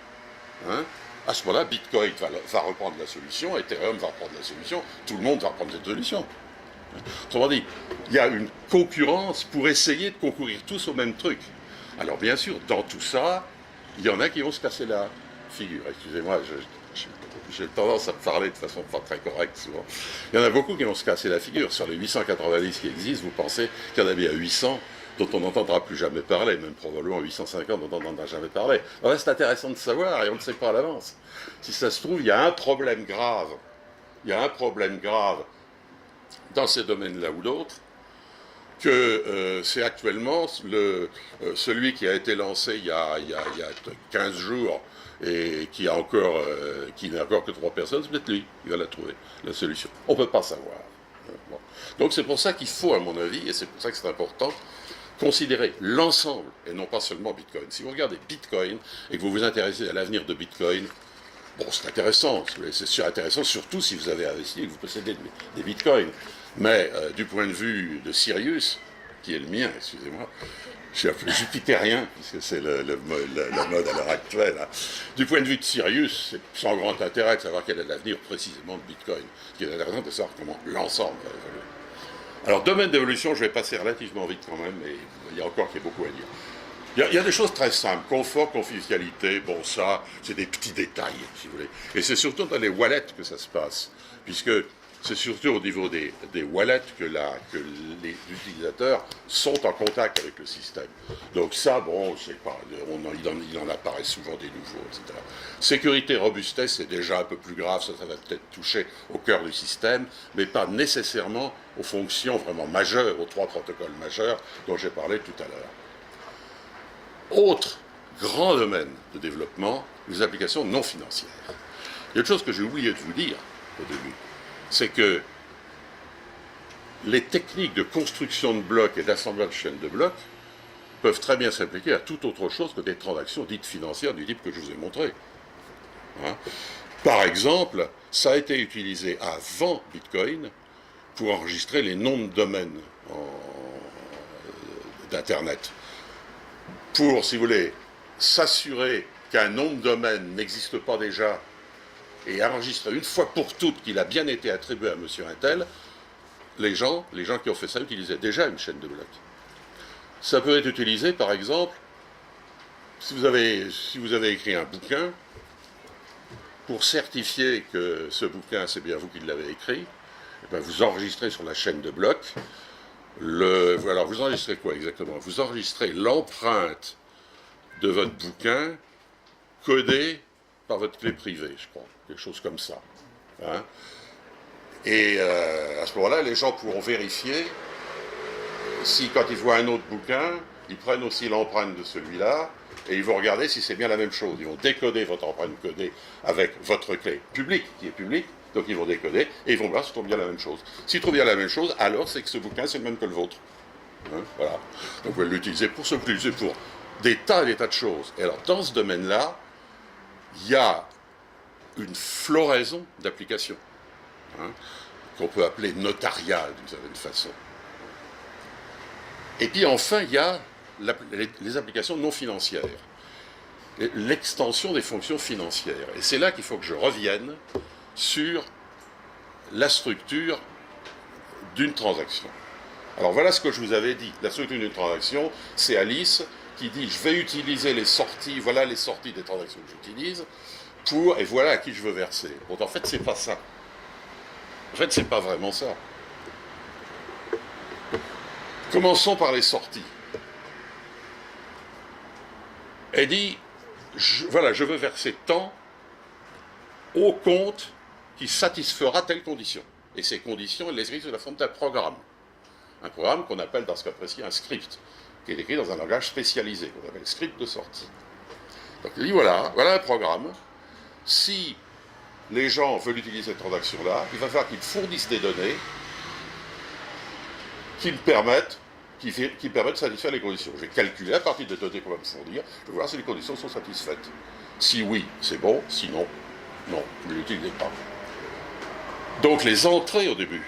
hein, à ce moment-là, Bitcoin va reprendre la solution, Ethereum va reprendre la solution, tout le monde va reprendre cette solution. Autrement dit, il y a une concurrence pour essayer de concourir tous au même truc. Alors bien sûr, dans tout ça, il y en a qui vont se casser la figure. Excusez-moi, je j'ai tendance à parler de façon pas très correcte souvent. Il y en a beaucoup qui vont se casser la figure. Sur les 890 qui existent, vous pensez qu'il y en a bien 800 dont on n'entendra plus jamais parler, même probablement 850 dont on n'entendra jamais parler. Alors c'est intéressant de savoir, et on ne le sait pas à l'avance. Si ça se trouve, il y a un problème grave. Il y a un problème grave dans ces domaines-là ou d'autres, que c'est actuellement celui qui a été lancé il y a 15 jours et qui n'a encore que 3 personnes, c'est peut-être lui qui va la trouver, la solution. On ne peut pas savoir. Bon. Donc c'est pour ça qu'il faut, à mon avis, et c'est pour ça que c'est important, considérer l'ensemble et non pas seulement Bitcoin. Si vous regardez Bitcoin et que vous vous intéressez à l'avenir de Bitcoin, bon, c'est intéressant, c'est intéressant surtout si vous avez investi et que vous possédez des Bitcoins. Mais du point de vue de Sirius, qui est le mien, excusez-moi, je suis un peu jupitérien, puisque c'est la mode à l'heure actuelle. Hein. Du point de vue de Sirius, c'est sans grand intérêt de savoir quel est l'avenir précisément de Bitcoin. Ce qui est intéressant de savoir comment l'ensemble va évoluer. Alors, domaine d'évolution, je vais passer relativement vite quand même, mais il y a encore beaucoup à dire. Il y a des choses très simples, confort, convivialité, bon ça, c'est des petits détails, si vous voulez. Et c'est surtout dans les wallets que ça se passe, puisque c'est surtout au niveau des wallets que les utilisateurs sont en contact avec le système. Donc ça, bon, c'est pas, il en apparaît souvent des nouveaux, etc. Sécurité, robustesse, c'est déjà un peu plus grave, ça va peut-être toucher au cœur du système, mais pas nécessairement aux fonctions vraiment majeures, aux 3 protocoles majeurs dont j'ai parlé tout à l'heure. Autre grand domaine de développement, les applications non financières. Il y a une chose que j'ai oublié de vous dire au début, c'est que les techniques de construction de blocs et d'assemblage de chaînes de blocs peuvent très bien s'appliquer à toute autre chose que des transactions dites financières du type que je vous ai montré. Hein? Par exemple, ça a été utilisé avant Bitcoin pour enregistrer les noms de domaines d'Internet. Pour, si vous voulez, s'assurer qu'un nom de domaine n'existe pas déjà et enregistrer une fois pour toutes qu'il a bien été attribué à monsieur Intel, les gens qui ont fait ça utilisaient déjà une chaîne de blocs. Ça peut être utilisé, par exemple, si vous avez écrit un bouquin, pour certifier que ce bouquin, c'est bien vous qui l'avez écrit, eh bien, vous enregistrez sur la chaîne de blocs, alors vous enregistrez quoi exactement? Vous enregistrez l'empreinte de votre bouquin codée par votre clé privée, je crois, quelque chose comme ça. Hein? Et à ce moment-là, les gens pourront vérifier si, quand ils voient un autre bouquin, ils prennent aussi l'empreinte de celui-là, et ils vont regarder si c'est bien la même chose. Ils vont décoder votre empreinte codée avec votre clé publique, qui est publique, donc ils vont décoder, et ils vont voir s'ils trouvent bien la même chose. S'ils trouvent bien la même chose, alors c'est que ce bouquin, c'est le même que le vôtre. Hein? Voilà. Donc vous pouvez l'utiliser pour ce que vous l'utilisez pour des tas et des tas de choses. Et alors, dans ce domaine-là, il y a une floraison d'applications, hein, qu'on peut appeler notariale d'une certaine façon. Et puis enfin, il y a les applications non financières, l'extension des fonctions financières. Et c'est là qu'il faut que je revienne sur la structure d'une transaction. Alors voilà ce que je vous avais dit. La structure d'une transaction, c'est Alice qui dit « je vais utiliser les sorties, voilà les sorties des transactions que j'utilise, et voilà à qui je veux verser ». Bon, en fait, c'est pas ça. En fait, c'est pas vraiment ça. Commençons par les sorties. Elle dit voilà, je veux verser tant au compte qui satisfera telle condition. Et ces conditions, elle les écrit sous la forme d'un programme. Un programme qu'on appelle dans ce cas précis un script, qui est écrit dans un langage spécialisé, qu'on appelle script de sortie. Donc il dit voilà un programme. Si les gens veulent utiliser cette transaction-là, il va falloir qu'ils fournissent des données qui permettent de satisfaire les conditions. Je vais calculer à partir des données qu'on va me fournir, je vais voir si les conditions sont satisfaites. Si oui, c'est bon, sinon, non, ne l'utilisez pas. Donc les entrées au début,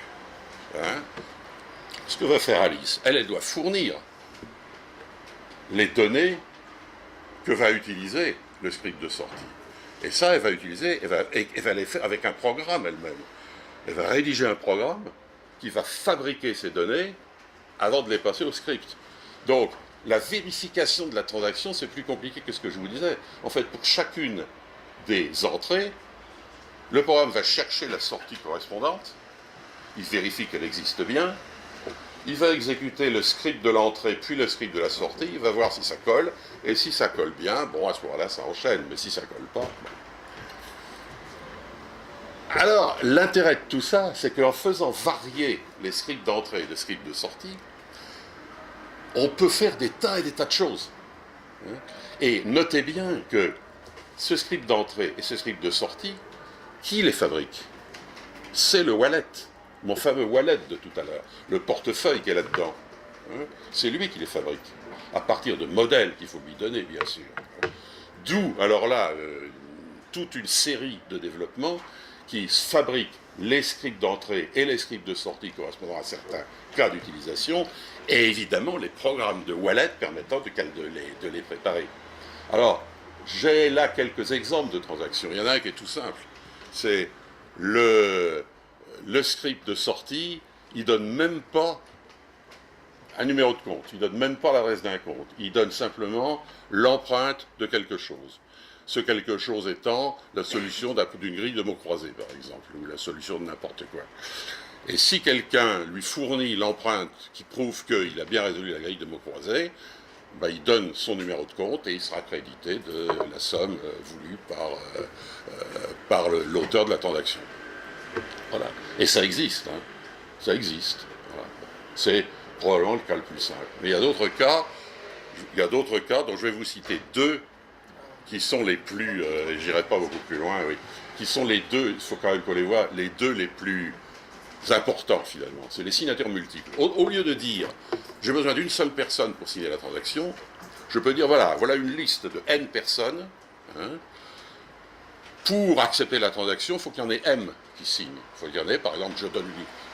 hein, ce que va faire Alice, elle doit fournir les données que va utiliser le script de sortie. Et ça, elle va utiliser, elle va les faire avec un programme elle-même. Elle va rédiger un programme qui va fabriquer ces données avant de les passer au script. Donc, la vérification de la transaction, c'est plus compliqué que ce que je vous disais. En fait, pour chacune des entrées, Le programme va chercher la sortie correspondante, il vérifie qu'elle existe bien, il va exécuter le script de l'entrée puis le script de la sortie, il va voir si ça colle, et si ça colle bien, bon, à ce moment-là, ça enchaîne, mais si ça colle pas... Bon. Alors, l'intérêt de tout ça, c'est qu'en faisant varier les scripts d'entrée et les scripts de sortie, on peut faire des tas et des tas de choses. Et notez bien que ce script d'entrée et ce script de sortie, qui les fabrique? C'est le wallet, mon fameux wallet de tout à l'heure, le portefeuille qui est là-dedans. C'est lui qui les fabrique, à partir de modèles qu'il faut lui donner, bien sûr. D'où, alors là, toute une série de développements qui fabriquent les scripts d'entrée et les scripts de sortie correspondant à certains cas d'utilisation, et évidemment les programmes de wallet permettant de les préparer. Alors, j'ai là quelques exemples de transactions. Il y en a un qui est tout simple. C'est le script de sortie, il donne même pas un numéro de compte, il donne même pas l'adresse d'un compte, il donne simplement l'empreinte de quelque chose. Ce quelque chose étant la solution d'une grille de mots croisés, par exemple, ou la solution de n'importe quoi. Et si quelqu'un lui fournit l'empreinte qui prouve qu'il a bien résolu la grille de mots croisés, ben, il donne son numéro de compte et il sera crédité de la somme voulue par l'auteur de la transaction. Voilà. Et ça existe, hein. Ça existe. Voilà. C'est probablement le cas le plus simple. Mais il y a d'autres cas dont je vais vous citer deux qui sont les plus, j'irai pas beaucoup plus loin, oui, qui sont les deux, il faut quand même qu'on les voit, les deux les plus importants finalement. C'est les signatures multiples. Au lieu de dire, j'ai besoin d'une seule personne pour signer la transaction, je peux dire, voilà une liste de N personnes, hein. Pour accepter la transaction, il faut qu'il y en ait M qui signent. Il faut qu'il y en ait, par exemple, je donne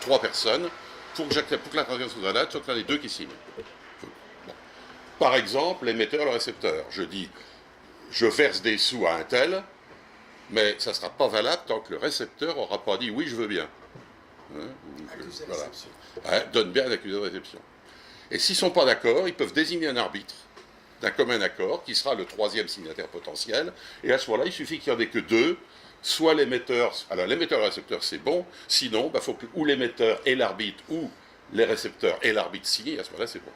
3 personnes, pour que la transaction soit date, il faut qu'il y en ait 2 qui signent. Bon. Par exemple, l'émetteur et le récepteur. Je dis, je verse des sous à un tel, mais ça ne sera pas valable tant que le récepteur n'aura pas dit oui, je veux bien. Hein, voilà. Hein, donne bien l'accusé de réception. Et s'ils ne sont pas d'accord, ils peuvent désigner un arbitre d'un commun accord, qui sera le 3e signataire potentiel, et à ce moment-là, il suffit qu'il n'y en ait que 2, soit l'émetteur, alors l'émetteur et le récepteur c'est bon, sinon, il faut que ou l'émetteur et l'arbitre, ou les récepteurs et l'arbitre signent, et à ce moment-là, c'est bon.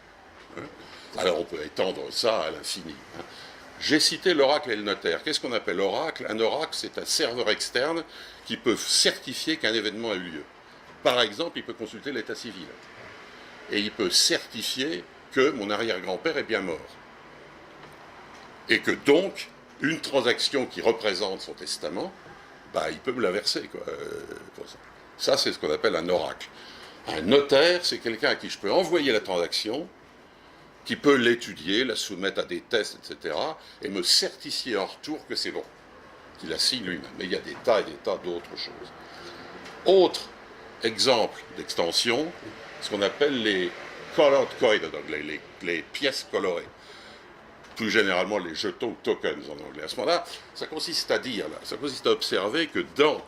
Hein, alors on peut étendre ça à l'infini. Hein. J'ai cité l'oracle et le notaire. Qu'est-ce qu'on appelle oracle? Un oracle, c'est un serveur externe qui peut certifier qu'un événement a eu lieu. Par exemple, il peut consulter l'état civil. Et il peut certifier que mon arrière-grand-père est bien mort. Et que donc, une transaction qui représente son testament, bah, il peut me la verser, quoi, pour ça. Ça, c'est ce qu'on appelle un oracle. Un notaire, c'est quelqu'un à qui je peux envoyer la transaction, qui peut l'étudier, la soumettre à des tests, etc., et me certifier en retour que c'est bon, qu'il la signe lui-même. Mais il y a des tas et des tas d'autres choses. Autre exemple d'extension, ce qu'on appelle les colored coins en anglais, les pièces colorées. Plus généralement les jetons ou tokens en anglais. À ce moment-là, ça consiste à dire, ça consiste à observer que dans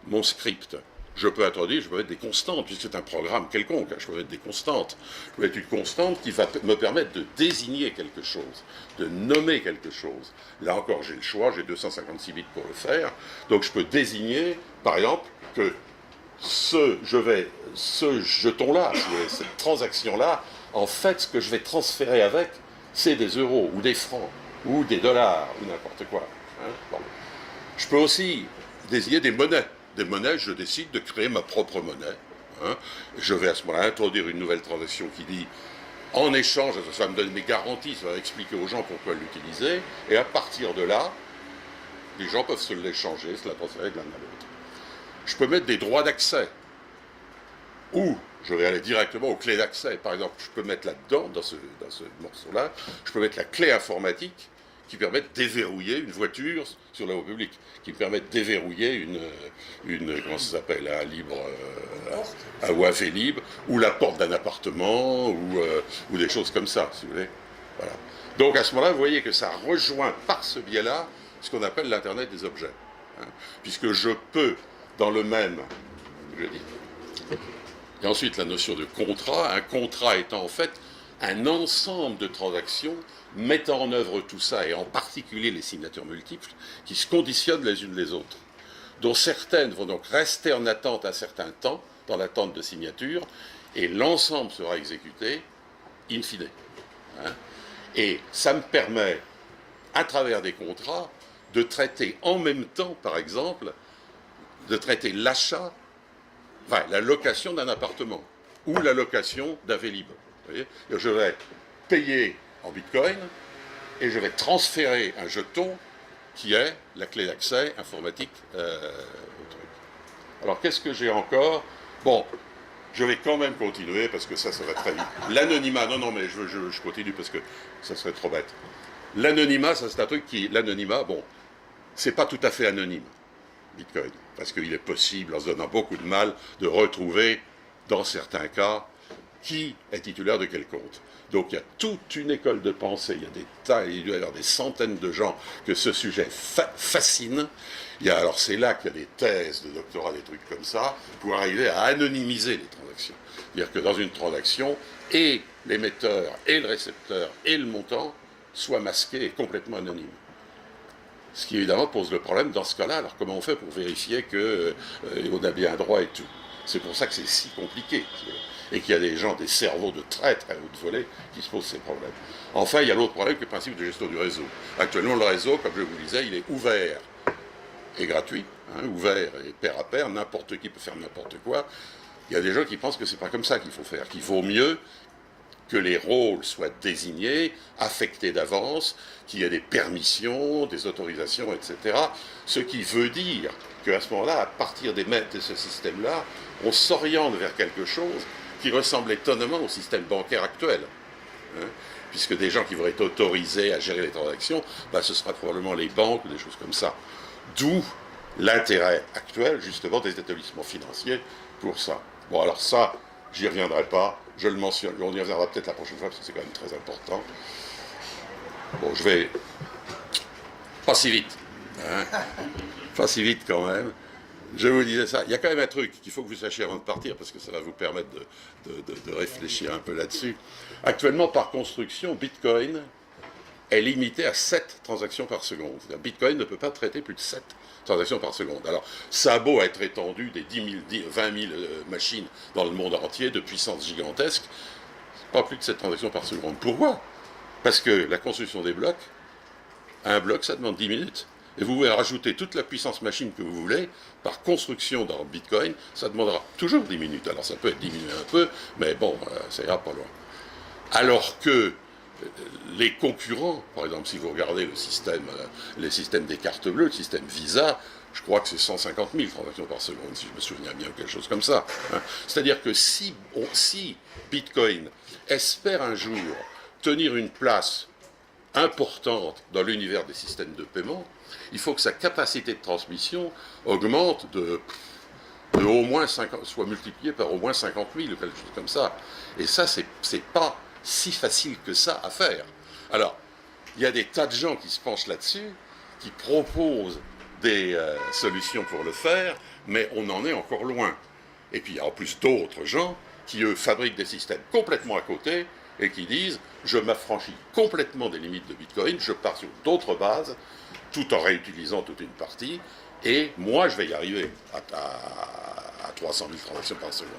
mon script, je peux introduire, je peux mettre des constantes, puisque c'est un programme quelconque, hein, je peux mettre des constantes. Je peux mettre une constante qui va me permettre de désigner quelque chose, de nommer quelque chose. Là encore, j'ai le choix, j'ai 256 bits pour le faire, donc je peux désigner, par exemple, que ce jeton-là, cette transaction-là, en fait, ce que je vais transférer avec, c'est des euros, ou des francs, ou des dollars, ou n'importe quoi. Hein. Bon. Je peux aussi désigner des monnaies. Des monnaies, je décide de créer ma propre monnaie. Hein. Je vais à ce moment-là introduire une nouvelle transaction qui dit, en échange, ça va me donner mes garanties, ça va expliquer aux gens pourquoi l'utiliser, et à partir de là, les gens peuvent se l'échanger, se la transférer de l'un à l'autre. Je peux mettre des droits d'accès, ou je vais aller directement aux clés d'accès. Par exemple, je peux mettre là-dedans, dans ce morceau-là, je peux mettre la clé informatique qui permet de déverrouiller une voiture sur la voie publique, qui me permet de déverrouiller comment ça s'appelle, un WAV libre, ou la porte d'un appartement, ou des choses comme ça, si vous voulez. Voilà. Donc à ce moment-là, vous voyez que ça rejoint par ce biais-là ce qu'on appelle l'Internet des objets. Hein, puisque je peux, dans le même, je dis. Et ensuite, la notion de contrat, un contrat étant en fait un ensemble de transactions mettant en œuvre tout ça, et en particulier les signatures multiples, qui se conditionnent les unes les autres. dont certaines vont donc rester en attente un certain temps, dans l'attente de signature, et l'ensemble sera exécuté in fine. Hein. Et ça me permet, à travers des contrats, de traiter en même temps, par exemple, de traiter l'achat, enfin, la location d'un appartement ou la location d'un Vélib. Vous voyez, je vais payer en Bitcoin et je vais transférer un jeton qui est la clé d'accès informatique au truc. Alors, qu'est-ce que j'ai encore? Bon, je vais quand même continuer parce que ça va très vite. L'anonymat, non, mais je continue parce que ça serait trop bête. L'anonymat, ça c'est un truc qui... L'anonymat, bon, c'est pas tout à fait anonyme, Bitcoin, parce qu'il est possible, en se donnant beaucoup de mal, de retrouver, dans certains cas, qui est titulaire de quel compte. Donc il y a toute une école de pensée, il y a des tas, il doit y avoir des centaines de gens que ce sujet fascine. Alors c'est là qu'il y a des thèses de doctorat, des trucs comme ça, pour arriver à anonymiser les transactions. C'est-à-dire que dans une transaction, et l'émetteur, et le récepteur, et le montant soient masqués et complètement anonymes. Ce qui évidemment pose le problème dans ce cas-là. Alors comment on fait pour vérifier qu'on a bien droit et tout? C'est pour ça que c'est si compliqué. Et qu'il y a des gens, des cerveaux de très très haute volée qui se posent ces problèmes. Enfin, il y a l'autre problème, qui est le principe de gestion du réseau. Actuellement, le réseau, comme je vous le disais, il est ouvert et gratuit, hein, ouvert et pair à pair, n'importe qui peut faire n'importe quoi. Il y a des gens qui pensent que c'est pas comme ça qu'il faut faire, qu'il vaut mieux que les rôles soient désignés, affectés d'avance, qu'il y ait des permissions, des autorisations, etc. Ce qui veut dire qu'à ce moment-là, à partir de ce système-là, on s'oriente vers quelque chose qui ressemble étonnamment au système bancaire actuel. Hein, puisque des gens qui vont être autorisés à gérer les transactions, ce sera probablement les banques ou des choses comme ça. D'où l'intérêt actuel, justement, des établissements financiers pour ça. Bon, alors ça, j'y reviendrai pas, je le mentionne, on y reviendra peut-être la prochaine fois, parce que c'est quand même très important. Bon, je vais... Pas si vite, hein, pas si vite quand même. Je vous disais ça. Il y a quand même un truc qu'il faut que vous sachiez avant de partir, parce que ça va vous permettre de réfléchir un peu là-dessus. Actuellement, par construction, Bitcoin est limité à 7 transactions par seconde. C'est-à-dire Bitcoin ne peut pas traiter plus de 7 transactions par seconde. Alors, ça a beau être étendu des 20 000 machines dans le monde entier, de puissance gigantesque, pas plus de 7 transactions par seconde. Pourquoi? Parce que la construction des blocs, un bloc, ça demande 10 minutes. Et vous pouvez rajouter toute la puissance machine que vous voulez, par construction dans Bitcoin, ça demandera toujours 10 minutes. Alors ça peut être diminué un peu, mais bon, ça ira pas loin. Alors que les concurrents, par exemple, si vous regardez les systèmes des cartes bleues, le système Visa, je crois que c'est 150 000 transactions par seconde, si je me souviens bien, ou quelque chose comme ça. Hein. C'est-à-dire que si Bitcoin espère un jour tenir une place importante dans l'univers des systèmes de paiement, il faut que sa capacité de transmission augmente de au moins 50, soit multipliée par au moins 50 000 ou quelque chose comme ça. Et ça, c'est pas si facile que ça à faire. Alors, il y a des tas de gens qui se penchent là-dessus, qui proposent des solutions pour le faire, mais on en est encore loin. Et puis, il y a en plus d'autres gens qui, eux, fabriquent des systèmes complètement à côté et qui disent « je m'affranchis complètement des limites de Bitcoin, je pars sur d'autres bases, tout en réutilisant toute une partie, et moi, je vais y arriver à 300 000 transactions par seconde.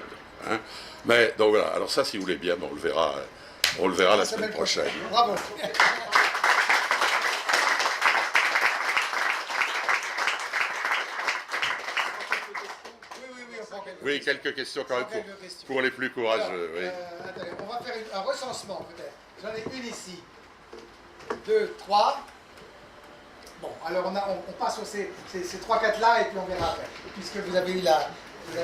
Hein » Mais, donc voilà, alors ça, si vous voulez bien, on le verra la semaine prochaine. Bravo. Oui, quelques questions quand même pour les plus courageux. Oui. Attendez, on va faire un recensement peut-être. J'en ai une ici. 2, 3. Bon, alors on passe sur ces 3-4 là et puis on verra après. Puisque vous avez eu la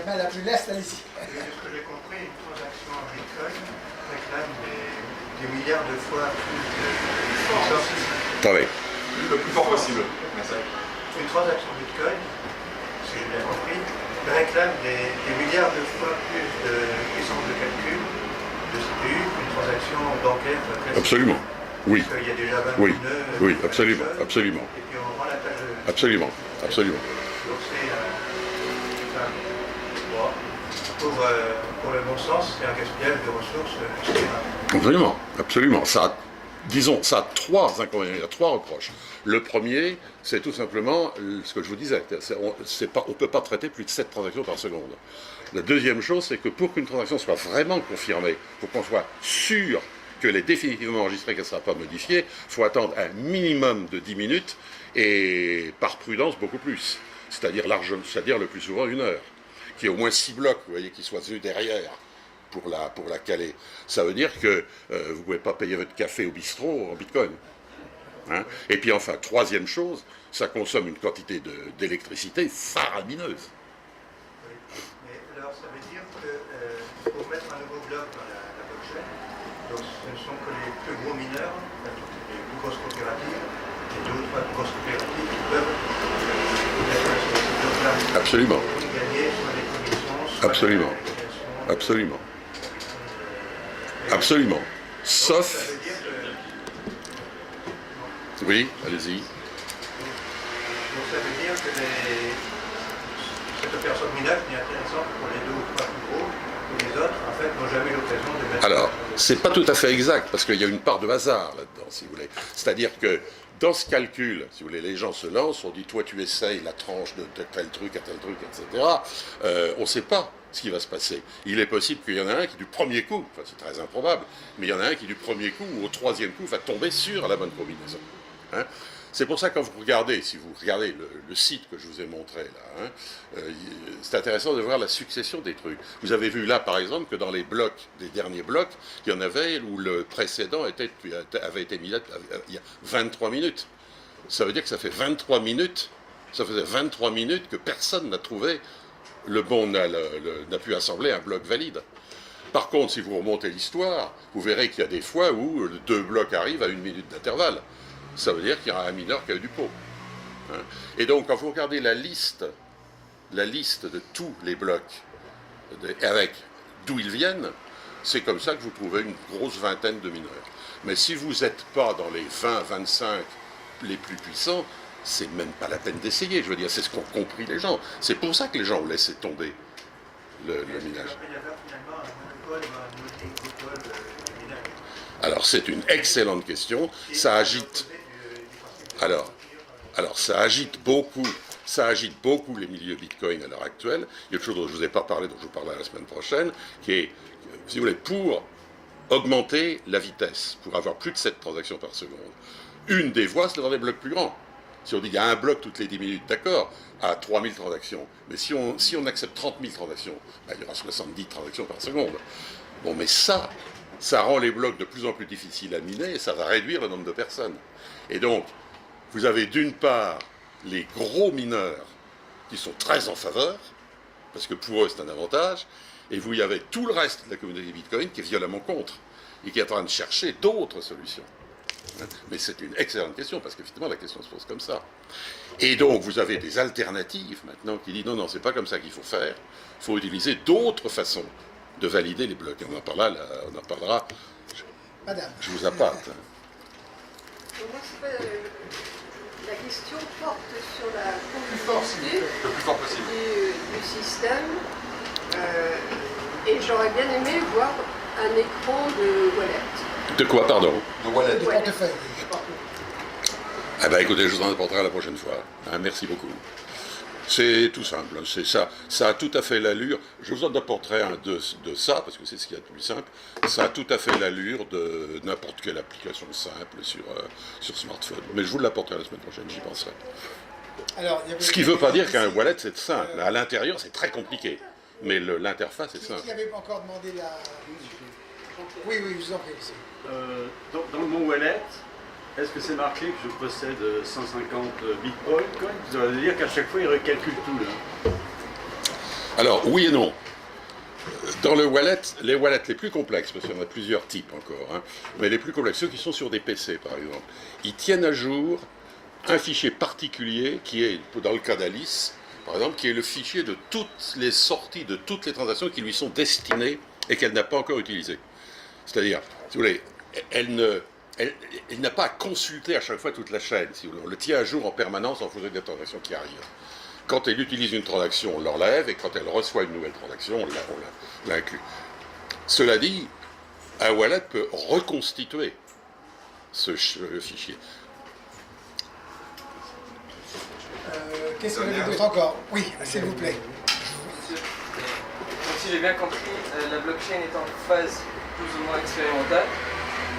main la plus leste, allez-y. Ce que j'ai compris, une transaction en Bitcoin réclame des milliards de fois plus de puissance. Attendez. Le plus fort possible. Une transaction Bitcoin, si j'ai bien compris, réclame des milliards de fois plus de puissance de calcul de CPU qu'une transaction bancaire classique. Absolument. Oui. Parce qu'il y a déjà 20 Oui. nœuds. Oui, absolument. Absolument. Et puis on rend la tâche de... Absolument. Absolument. Donc c'est pour le bon sens, c'est un gaspillage de ressources, etc. Absolument. Absolument. Ça, disons, ça a trois inconvénients, il y a trois reproches. Le premier, c'est tout simplement ce que je vous disais, on ne peut pas traiter plus de 7 transactions par seconde. La deuxième chose, c'est que pour qu'une transaction soit vraiment confirmée, pour qu'on soit sûr qu'elle est définitivement enregistrée, qu'elle ne sera pas modifiée, il faut attendre un minimum de 10 minutes, et par prudence, beaucoup plus. C'est-à-dire le plus souvent 1 heure. Qu'il y ait au moins 6 blocs, vous voyez, qui soient venus derrière pour la caler. Ça veut dire que vous ne pouvez pas payer votre café au bistrot en bitcoin. Hein? Et puis enfin, troisième chose, ça consomme une quantité d'électricité faramineuse. Mais alors, ça veut dire que pour mettre un nouveau bloc dans la blockchain, donc ce ne sont que les plus gros mineurs, les plus grosses coopératives, et 2 ou 3 grosses coopératives qui peuvent mettre sur ces blocs-là. Absolument. Et gagner soit des commissions, soit Absolument. Absolument. Absolument. Sauf... Ça veut dire que... Oui, allez-y. Donc ça veut dire que cette opération de minage n'est intéressante pour les 2 ou 3 plus gros, et les autres, en fait, n'ont jamais eu l'occasion de mettre... Alors, c'est pas tout à fait exact, parce qu'il y a une part de hasard là-dedans, si vous voulez. C'est-à-dire que dans ce calcul, si vous voulez, les gens se lancent, on dit, toi tu essayes la tranche de tel truc à tel truc, etc. On ne sait pas ce qui va se passer. Il est possible qu'il y en a un qui du premier coup, enfin c'est très improbable, mais il y en a un qui du premier coup ou au troisième coup va tomber sur la bonne combinaison. Hein? C'est pour ça que quand vous regardez, si vous regardez le site que je vous ai montré là, hein, c'est intéressant de voir la succession des trucs. Vous avez vu là par exemple que dans les blocs, des derniers blocs, il y en avait où le précédent avait été mis là il y a 23 minutes. Ça veut dire que ça fait 23 minutes, ça faisait 23 minutes que personne n'a trouvé n'a pu assembler un bloc valide. Par contre, si vous remontez l'histoire, vous verrez qu'il y a des fois où 2 blocs arrivent à 1 minute d'intervalle. Ça veut dire qu'il y a un mineur qui a eu du pot. Hein. Et donc, quand vous regardez la liste de tous les blocs, avec d'où ils viennent, c'est comme ça que vous trouvez une grosse vingtaine de mineurs. Mais si vous n'êtes pas dans les 20, 25 les plus puissants, c'est même pas la peine d'essayer. Je veux dire, c'est ce qu'ont compris les gens. C'est pour ça que les gens ont laissé tomber le minage. Alors, c'est une excellente question. Ça agite. Alors, ça agite beaucoup les milieux Bitcoin à l'heure actuelle. Il y a quelque chose dont je ne vous ai pas parlé, dont je vous parlerai la semaine prochaine, qui est, si vous voulez, pour augmenter la vitesse, pour avoir plus de 7 transactions par seconde. Une des voies, c'est d'avoir des blocs plus grands. Si on dit qu'il y a un bloc toutes les 10 minutes, d'accord, à 3000 transactions. Mais si on accepte 30 000 transactions, ben, il y aura 70 transactions par seconde. Bon, mais ça rend les blocs de plus en plus difficiles à miner et ça va réduire le nombre de personnes. Et donc, vous avez d'une part les gros mineurs qui sont très en faveur, parce que pour eux c'est un avantage, et vous y avez tout le reste de la communauté Bitcoin qui est violemment contre, et qui est en train de chercher d'autres solutions. Mais c'est une excellente question, parce qu'effectivement la question se pose comme ça. Et donc vous avez des alternatives maintenant qui disent non, c'est pas comme ça qu'il faut faire, il faut utiliser d'autres façons de valider les blocs. Et on en parlera. Madame. Je vous appâte. Moi, la question porte sur la complexité Le plus fort possible. du système. Et j'aurais bien aimé voir un écran de wallet. De quoi, pardon? De wallet. De portefeuille. Ah ben écoutez, je vous en apporterai la prochaine fois. Hein, merci beaucoup. C'est tout simple, c'est ça. Ça a tout à fait l'allure. Je vous en apporterai un de ça, parce que c'est ce qu'il y a de plus simple. Ça a tout à fait l'allure de n'importe quelle application simple sur smartphone. Mais je vous l'apporterai la semaine prochaine, j'y penserai. Alors, Ce qui ne veut pas dire qu'un wallet c'est simple. À l'intérieur, c'est très compliqué. Mais l'interface est simple. Qui avait encore demandé la... Oui, je vous en prie aussi. Dans mon wallet, est-ce que c'est marqué que je possède 150 bitcoins? Ça veut dire qu'à chaque fois, il recalcule tout, là. Alors, oui et non. Dans le wallet, les wallets les plus complexes, parce qu'il y en a plusieurs types encore, hein, mais les plus complexes, ceux qui sont sur des PC, par exemple, ils tiennent à jour un fichier particulier qui est, dans le cas d'Alice, par exemple, qui est le fichier de toutes les sorties, de toutes les transactions qui lui sont destinées et qu'elle n'a pas encore utilisées. C'est-à-dire, si vous voulez, elle n'a pas à consulter à chaque fois toute la chaîne. Si vous voulez. On le tient à jour en permanence en fonction des transactions qui arrivent. Quand elle utilise une transaction, on l'enlève, et quand elle reçoit une nouvelle transaction, on l'inclut. Cela dit, un wallet peut reconstituer ce fichier. Qu'est-ce que vous avez d'autre encore? Oui, s'il vous plaît. Donc, si j'ai bien compris, la blockchain est en phase plus ou moins expérimentale.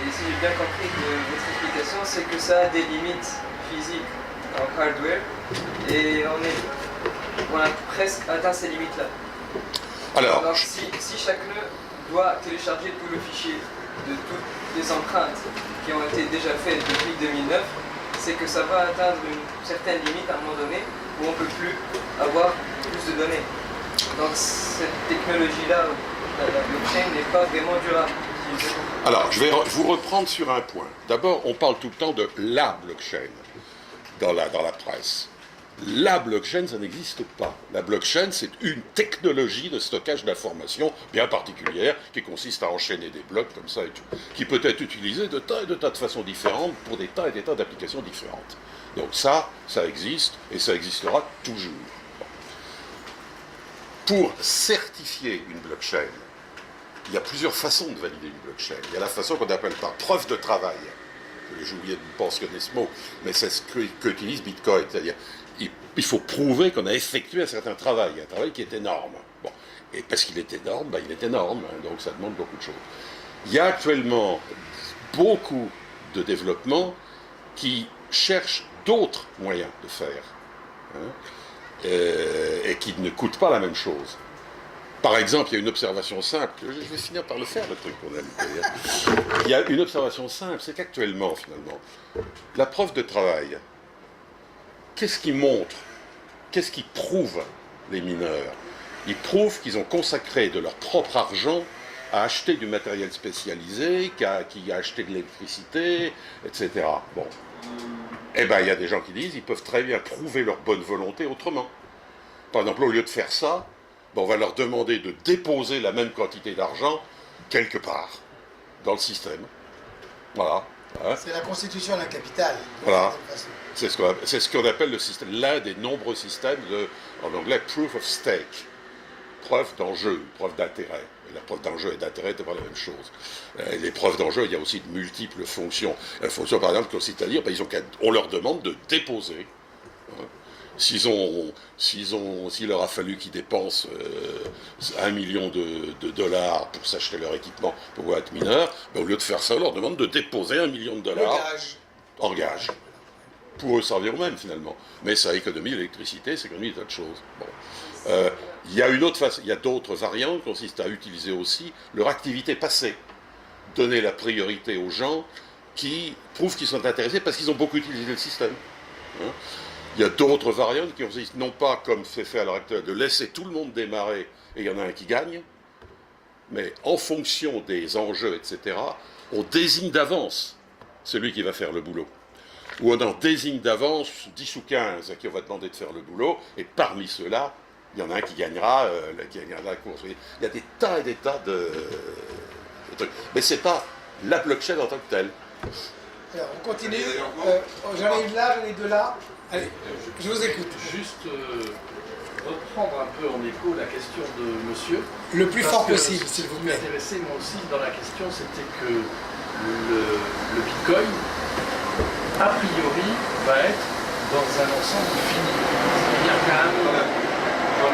Et si j'ai bien compris de votre explication, c'est que ça a des limites physiques en hardware. Et on a presque atteint ces limites-là. Alors si chaque nœud doit télécharger tout le fichier de toutes les empreintes qui ont été déjà faites depuis 2009, c'est que ça va atteindre une certaine limite à un moment donné où on ne peut plus avoir plus de données. Donc cette technologie-là, la blockchain, n'est pas vraiment durable. Alors, je vais vous reprendre sur un point. D'abord, on parle tout le temps de la blockchain dans la presse. La blockchain, ça n'existe pas. La blockchain, c'est une technologie de stockage d'informations bien particulière qui consiste à enchaîner des blocs comme ça et tout, qui peut être utilisée de tas et de tas de façons différentes pour des tas et des tas d'applications différentes. Donc ça existe et ça existera toujours. Pour certifier une blockchain, il y a plusieurs façons de valider une blockchain. Il y a la façon qu'on appelle par preuve de travail. J'ai oublié de mentionner ce mot, mais c'est ce qu'utilise Bitcoin. C'est-à-dire, il faut prouver qu'on a effectué un certain travail, un travail qui est énorme. Bon. Et parce qu'il est énorme, il est énorme, hein, donc ça demande beaucoup de choses. Il y a actuellement beaucoup de développements qui cherchent d'autres moyens de faire, hein, et qui ne coûtent pas la même chose. Par exemple, il y a une observation simple, je vais finir par le faire, le truc qu'on aime. Il y a une observation simple, c'est qu'actuellement, finalement, la preuve de travail, qu'est-ce qui montre, qu'est-ce qui prouve les mineurs? Ils prouvent qu'ils ont consacré de leur propre argent à acheter du matériel spécialisé, qui a acheté de l'électricité, etc. Bon. Eh bien, il y a des gens qui disent, ils peuvent très bien prouver leur bonne volonté autrement. Par exemple, au lieu de faire ça, on va leur demander de déposer la même quantité d'argent quelque part dans le système. Voilà. Hein. C'est la constitution d'un capital. Voilà. C'est ce qu'on appelle le système, l'un des nombreux systèmes de, en anglais, proof of stake. Preuve d'enjeu, preuve d'intérêt. La preuve d'enjeu et d'intérêt n'est pas la même chose. Les preuves d'enjeu, il y a aussi de multiples fonctions. Une fonction, par exemple, consiste à dire, on leur demande de déposer. Hein. S'il leur a fallu qu'ils dépensent 1 million de dollars pour s'acheter leur équipement pour pouvoir être mineur, au lieu de faire ça, on leur demande de déposer 1 million de dollars en gage. Pour eux servir eux-mêmes, finalement. Mais ça économise l'électricité, ça économise des tas de choses. Bon. Il y a une autre façon, il y a d'autres variantes qui consistent à utiliser aussi leur activité passée. Donner la priorité aux gens qui prouvent qu'ils sont intéressés parce qu'ils ont beaucoup utilisé le système. Hein. Il y a d'autres variantes qui consistent non pas, comme c'est fait à l'heure actuelle, de laisser tout le monde démarrer et il y en a un qui gagne, mais en fonction des enjeux, etc., on désigne d'avance celui qui va faire le boulot. Ou on en désigne d'avance 10 ou 15 à qui on va demander de faire le boulot, et parmi ceux-là, il y en a un qui gagnera la course. Il y a des tas et des tas de trucs. Mais ce n'est pas la blockchain en tant que telle. Alors, on continue. J'en ai une là, j'en ai deux là. Allez, je vous écoute. Juste reprendre un peu en écho la question de monsieur. Le plus fort possible, s'il vous plaît. Ce qui m'intéressait moi aussi dans la question, c'était que le Bitcoin, a priori, va être dans un ensemble fini. C'est-à-dire qu'à un moment, le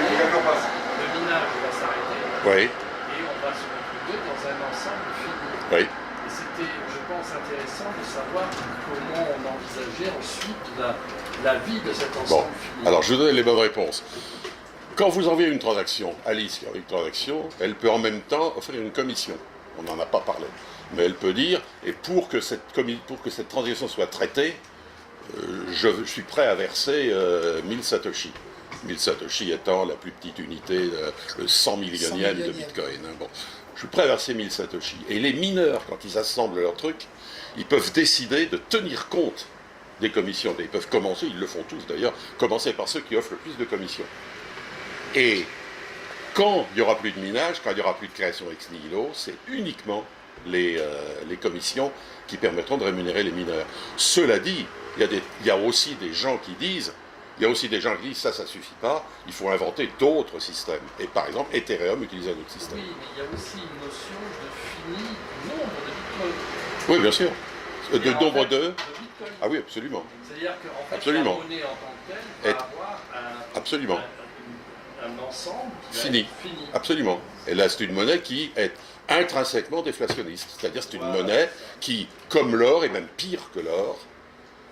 minage va s'arrêter, oui. Et on va se retrouver dans un ensemble fini. Oui. Et c'était, je pense, intéressant de savoir comment on envisageait ensuite la vie de cet ensemble fini. Alors, je vous donne les bonnes réponses. Quand vous envoyez une transaction, Alice qui envoie une transaction, elle peut en même temps offrir une commission. On n'en a pas parlé. Mais elle peut dire, et pour que cette transaction soit traitée, je suis prêt à verser 1000 Satoshi. 1000 Satoshi étant la plus petite unité, le 100 millionième de Bitcoin. Hein. Bon. Je suis prêt à verser 1000 Satoshi. Et les mineurs, quand ils assemblent leur truc, ils peuvent décider de tenir compte des commissions. Ils peuvent commencer, ils le font tous d'ailleurs, commencer par ceux qui offrent le plus de commissions. Et quand il n'y aura plus de minage, quand il n'y aura plus de création ex nihilo, c'est uniquement les commissions qui permettront de rémunérer les mineurs. Cela dit, il y a aussi des gens qui disent, ça suffit pas, il faut inventer d'autres systèmes. Et par exemple, Ethereum utilise un autre système. Oui, mais il y a aussi une notion de fini du nombre de bitcoins. Oui, bien sûr. de nombre de... Bitcoin. Ah oui, absolument. C'est-à-dire qu'en fait, Absolument. la monnaie en tant que telle va avoir Absolument. un ensemble qui va Fini. être fini. Absolument. Et là, c'est une monnaie qui est intrinsèquement déflationniste. C'est-à-dire c'est une monnaie qui, comme l'or, et même pire que l'or,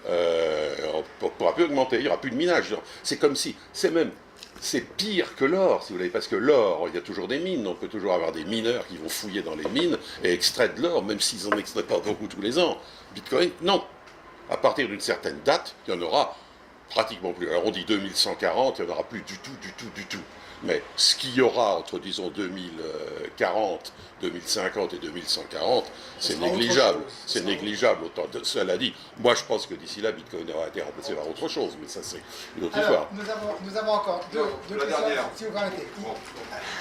ne pourra plus augmenter, il n'y aura plus de minage. C'est comme si, c'est pire que l'or, si vous voulez, parce que l'or, il y a toujours des mines, on peut toujours avoir des mineurs qui vont fouiller dans les mines et extraire de l'or, même s'ils n'en extraient pas beaucoup tous les ans. Bitcoin, non. À partir d'une certaine date, il y en aura pratiquement plus. Alors on dit 2140, il n'y en aura plus du tout. Mais ce qu'il y aura entre, disons, 2040, 2050 et 2140, c'est négligeable. C'est négligeable autant. Cela dit, moi je pense que d'ici là, Bitcoin aura été remplacé par autre chose, mais ça c'est une autre histoire. Nous avons encore deux la questions, dernière. si vous permettez.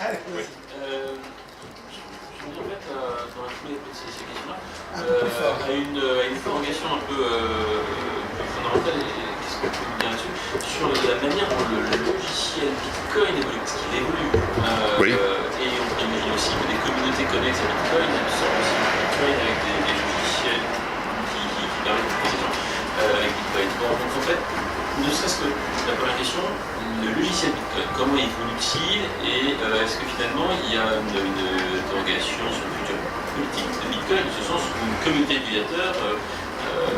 Allez, vas-y. Je voudrais mettre dans la foulée de ces questions-là Plus fort. à une prolongation un peu fondamentale, et qu'est-ce que vous pouvez dire là-dessus, sur la manière dont le logiciel Bitcoin évolue, parce qu'il évolue. Oui. Et on peut imaginer aussi que des communautés connexes à Bitcoin absorbent aussi le Bitcoin avec des logiciels qui permettent de possession avec Bitcoin. Bon, donc en fait, ne serait-ce que la première question, le logiciel Bitcoin, comment évolue-t-il et est-ce que finalement il y a une interrogation sur le futur politique de Bitcoin, dans ce sens où une communauté d'utilisateurs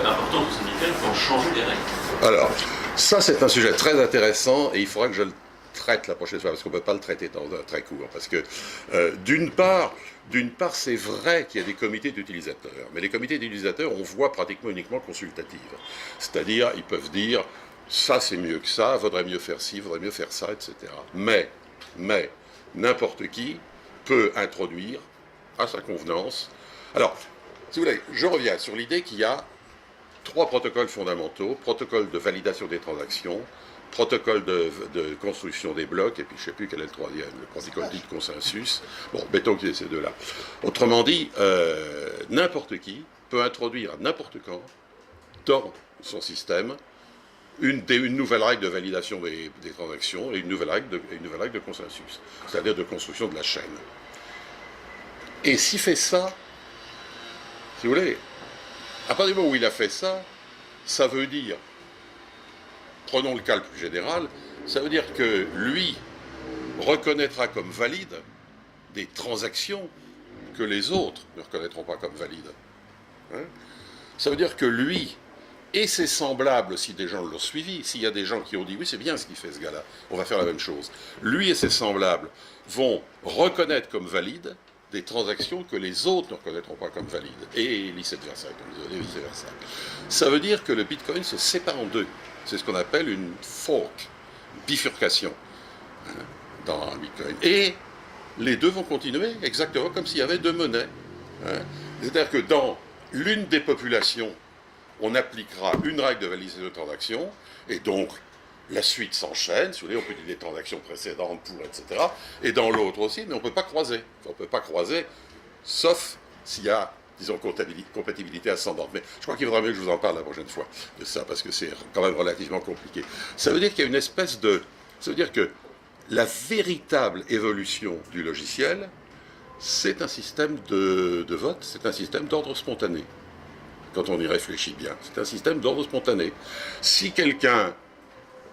importante au sein de Bitcoin peut changer des règles? Alors, ça c'est un sujet très intéressant et il faudra que je le traite la prochaine fois, parce qu'on ne peut pas le traiter dans un très court. Parce que, d'une part, c'est vrai qu'il y a des comités d'utilisateurs, mais les comités d'utilisateurs, on voit pratiquement uniquement consultative. C'est-à-dire, ils peuvent dire, ça c'est mieux que ça, vaudrait mieux faire ci, vaudrait mieux faire ça, etc. Mais, n'importe qui peut introduire, à sa convenance. Alors, si vous voulez, je reviens sur l'idée qu'il y a 3 protocoles fondamentaux: protocole de validation des transactions, protocole de construction des blocs, et puis je ne sais plus quel est le troisième, le protocole dit de consensus. Bon, mettons qu'il y ait ces deux-là. Autrement dit, n'importe qui peut introduire n'importe quand dans son système une nouvelle règle de validation des transactions et une nouvelle règle de consensus, c'est-à-dire de construction de la chaîne. Et s'il fait ça, si vous voulez, à partir du moment où il a fait ça, ça veut dire, prenons le cas le plus général, ça veut dire que lui reconnaîtra comme valides des transactions que les autres ne reconnaîtront pas comme valides. Hein? Ça veut dire que lui et ses semblables, si des gens l'ont suivi, s'il y a des gens qui ont dit « oui, c'est bien ce qu'il fait ce gars-là, on va faire la même chose », lui et ses semblables vont reconnaître comme valides des transactions que les autres ne reconnaîtront pas comme valides, et vice-versa, comme vice-versa. Ça veut dire que le Bitcoin se sépare en deux. C'est ce qu'on appelle une fork, une bifurcation, hein, dans le Bitcoin. Et les deux vont continuer exactement comme s'il y avait deux monnaies. Hein. C'est-à-dire que dans l'une des populations, on appliquera une règle de validation de transaction, et donc la suite s'enchaîne, si vous voulez, on peut dire des transactions précédentes pour, etc. Et dans l'autre aussi, mais on ne peut pas croiser. On ne peut pas croiser, sauf s'il y a, disons, compatibilité ascendante. Mais je crois qu'il vaudra mieux que je vous en parle la prochaine fois de ça, parce que c'est quand même relativement compliqué. Ça veut dire qu'il y a une espèce de... Ça veut dire que la véritable évolution du logiciel, c'est un système de vote, c'est un système d'ordre spontané. Quand on y réfléchit bien, c'est un système d'ordre spontané. Si quelqu'un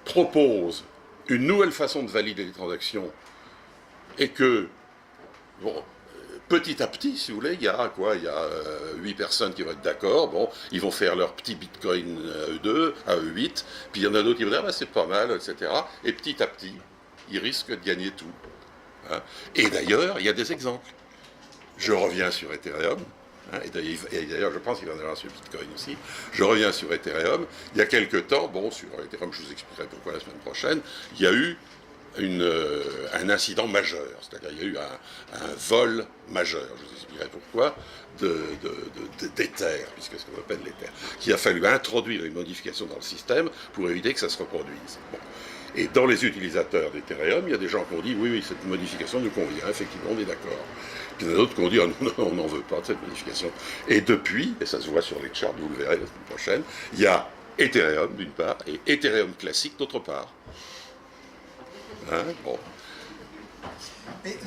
propose une nouvelle façon de valider les transactions et que, bon, petit à petit, si vous voulez, il y a 8 personnes qui vont être d'accord, bon, ils vont faire leur petit bitcoin à eux deux, à eux 8, puis il y en a d'autres qui vont dire, ah, c'est pas mal, etc. Et petit à petit, ils risquent de gagner tout. Hein. Et d'ailleurs, il y a des exemples. Je reviens sur Ethereum. Hein, et d'ailleurs, je pense qu'il va y en avoir sur Bitcoin aussi. Je reviens sur Ethereum. Il y a quelque temps, bon, sur Ethereum, je vous expliquerai pourquoi la semaine prochaine, il y a eu un incident majeur. C'est-à-dire il y a eu un vol majeur, je vous expliquerai pourquoi, d'Ether, puisque c'est ce qu'on appelle l'Ether, qu'il a fallu introduire une modification dans le système pour éviter que ça se reproduise. Bon. Et dans les utilisateurs d'Ethereum, il y a des gens qui ont dit oui, cette modification nous convient, effectivement, on est d'accord. Puis il y en a d'autres qui ont dit ah, non, on n'en veut pas de cette modification. Et depuis, et ça se voit sur les charts, vous le verrez la semaine prochaine, il y a Ethereum d'une part et Ethereum classique d'autre part. Hein, bon.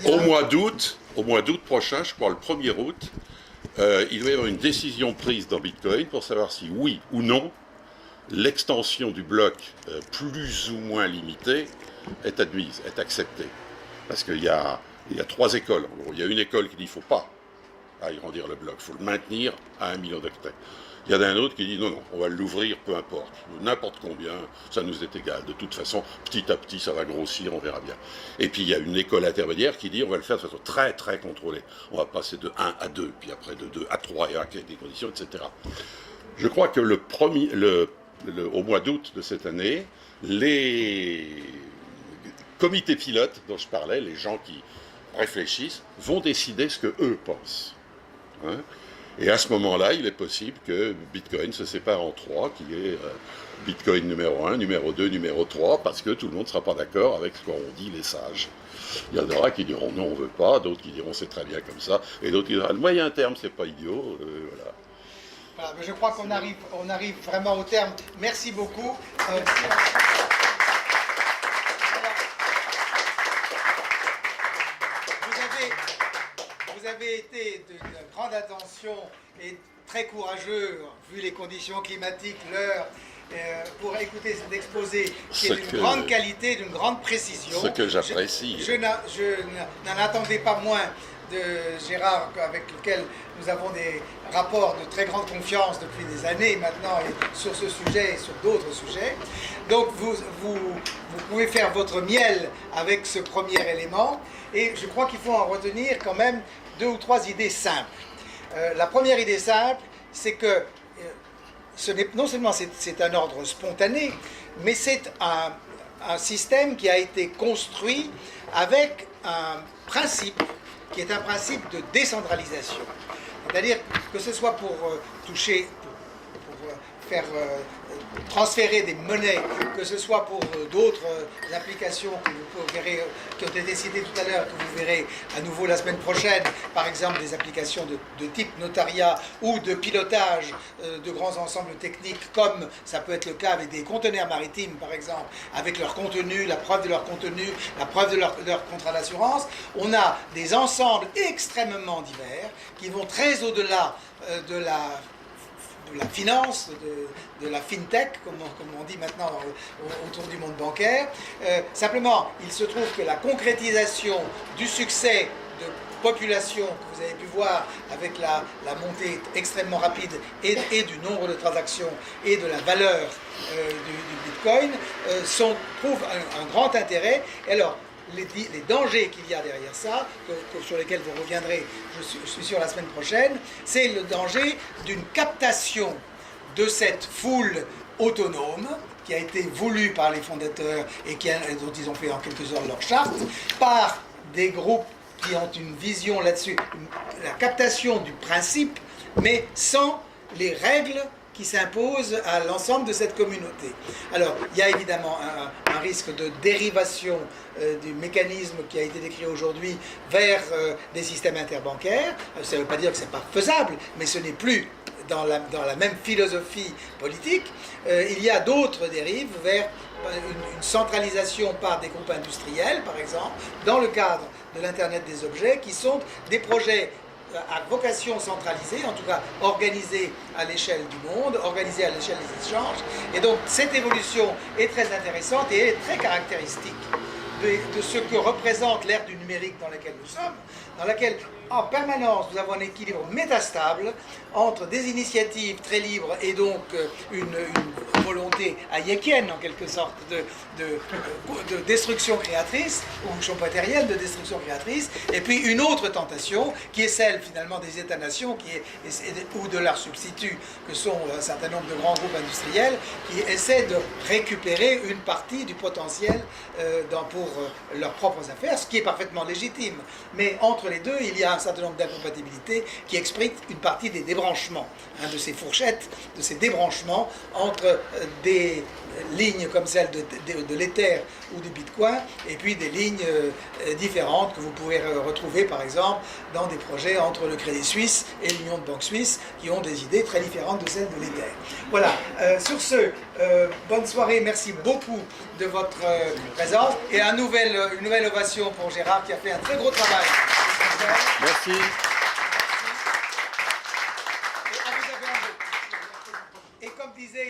Au mois d'août prochain, je crois le 1er août, il doit y avoir une décision prise dans Bitcoin pour savoir si oui ou non l'extension du bloc plus ou moins limitée est admise, est acceptée. Parce qu'il y a 3 écoles, en gros. Il y a une école qui dit qu'il ne faut pas agrandir le bloc, il faut le maintenir à 1 million d'octets. Il y en a un autre qui dit non, non, on va l'ouvrir, peu importe, n'importe combien, ça nous est égal. De toute façon, petit à petit, ça va grossir, on verra bien. Et puis il y a une école intermédiaire qui dit on va le faire de façon très très contrôlée. On va passer de 1 à 2, puis après de 2 à 3, et à des conditions, etc. Je crois que au mois d'août de cette année, les comités pilotes dont je parlais, les gens qui réfléchissent, vont décider ce qu'eux pensent. Hein? Et à ce moment-là, il est possible que Bitcoin se sépare en 3, qu'il y ait Bitcoin numéro 1, numéro 2, numéro 3, parce que tout le monde ne sera pas d'accord avec ce qu'ont dit les sages. Il y en aura qui diront non, on ne veut pas, d'autres qui diront c'est très bien comme ça, et d'autres qui diront le moyen terme, c'est pas idiot, voilà. Voilà, mais je crois qu'on arrive vraiment au terme. Merci beaucoup. Vous avez été d'une grande attention et très courageux, vu les conditions climatiques, l'heure, pour écouter cet exposé qui est d'une grande qualité, d'une grande précision. Ce que j'apprécie. Je n'en attendais pas moins de Gérard, avec lequel nous avons des rapports de très grande confiance depuis des années maintenant, et sur ce sujet et sur d'autres sujets. Donc vous pouvez faire votre miel avec ce premier élément, et je crois qu'il faut en retenir quand même 2 ou 3 idées simples. La première idée simple, c'est que non seulement c'est un ordre spontané, mais c'est un système qui a été construit avec un principe qui est un principe de décentralisation. C'est-à-dire que ce soit pour toucher, pour faire transférer des monnaies, que ce soit pour d'autres applications que vous verrez, qui ont été citées tout à l'heure, que vous verrez à nouveau la semaine prochaine, par exemple des applications de type notariat ou de pilotage de grands ensembles techniques, comme ça peut être le cas avec des conteneurs maritimes, par exemple, avec leur contenu, la preuve de leur contenu, la preuve de leur contrat d'assurance. On a des ensembles extrêmement divers qui vont très au-delà de la finance, de la fintech, comme on dit maintenant autour du monde bancaire. Simplement, il se trouve que la concrétisation du succès de population que vous avez pu voir avec la montée extrêmement rapide et du nombre de transactions et de la valeur du Bitcoin trouve un grand intérêt. Et alors, les dangers qu'il y a derrière ça, sur lesquels vous reviendrez, je suis sûr, la semaine prochaine, c'est le danger d'une captation de cette foule autonome qui a été voulue par les fondateurs et dont ils ont fait en quelque sorte leur charte, par des groupes qui ont une vision là-dessus, la captation du principe, mais sans les règles qui s'imposent à l'ensemble de cette communauté. Alors, il y a évidemment un risque de dérivation du mécanisme qui a été décrit aujourd'hui vers des systèmes interbancaires. Ça ne veut pas dire que ce n'est pas faisable, mais ce n'est plus dans la même philosophie politique. Il y a d'autres dérives vers une centralisation par des groupes industriels, par exemple, dans le cadre de l'Internet des objets, qui sont des projets à vocation centralisée, en tout cas organisée à l'échelle du monde, organisée à l'échelle des échanges. Et donc cette évolution est très intéressante et est très caractéristique de ce que représente l'ère du numérique dans laquelle nous sommes, dans laquelle en permanence nous avons un équilibre métastable entre des initiatives très libres et donc une volonté hayekienne en quelque sorte de destruction créatrice ou schumpeterienne de destruction créatrice, et puis une autre tentation qui est celle finalement des États-nations ou de leurs substituts que sont un certain nombre de grands groupes industriels qui essaient de récupérer une partie du potentiel pour leurs propres affaires, ce qui est parfaitement légitime. Mais entre les deux, il y a un certain nombre d'incompatibilités qui expliquent une partie des débranchements, de ces fourchettes, de ces débranchements entre des lignes comme celle de l'Ether ou du Bitcoin, et puis des lignes différentes que vous pouvez retrouver par exemple dans des projets entre le Crédit Suisse et l'Union de banques suisses qui ont des idées très différentes de celles de l'Ether. Voilà, sur ce, bonne soirée, merci beaucoup de votre présence, et une nouvelle ovation pour Gérard qui a fait un très gros travail. Merci.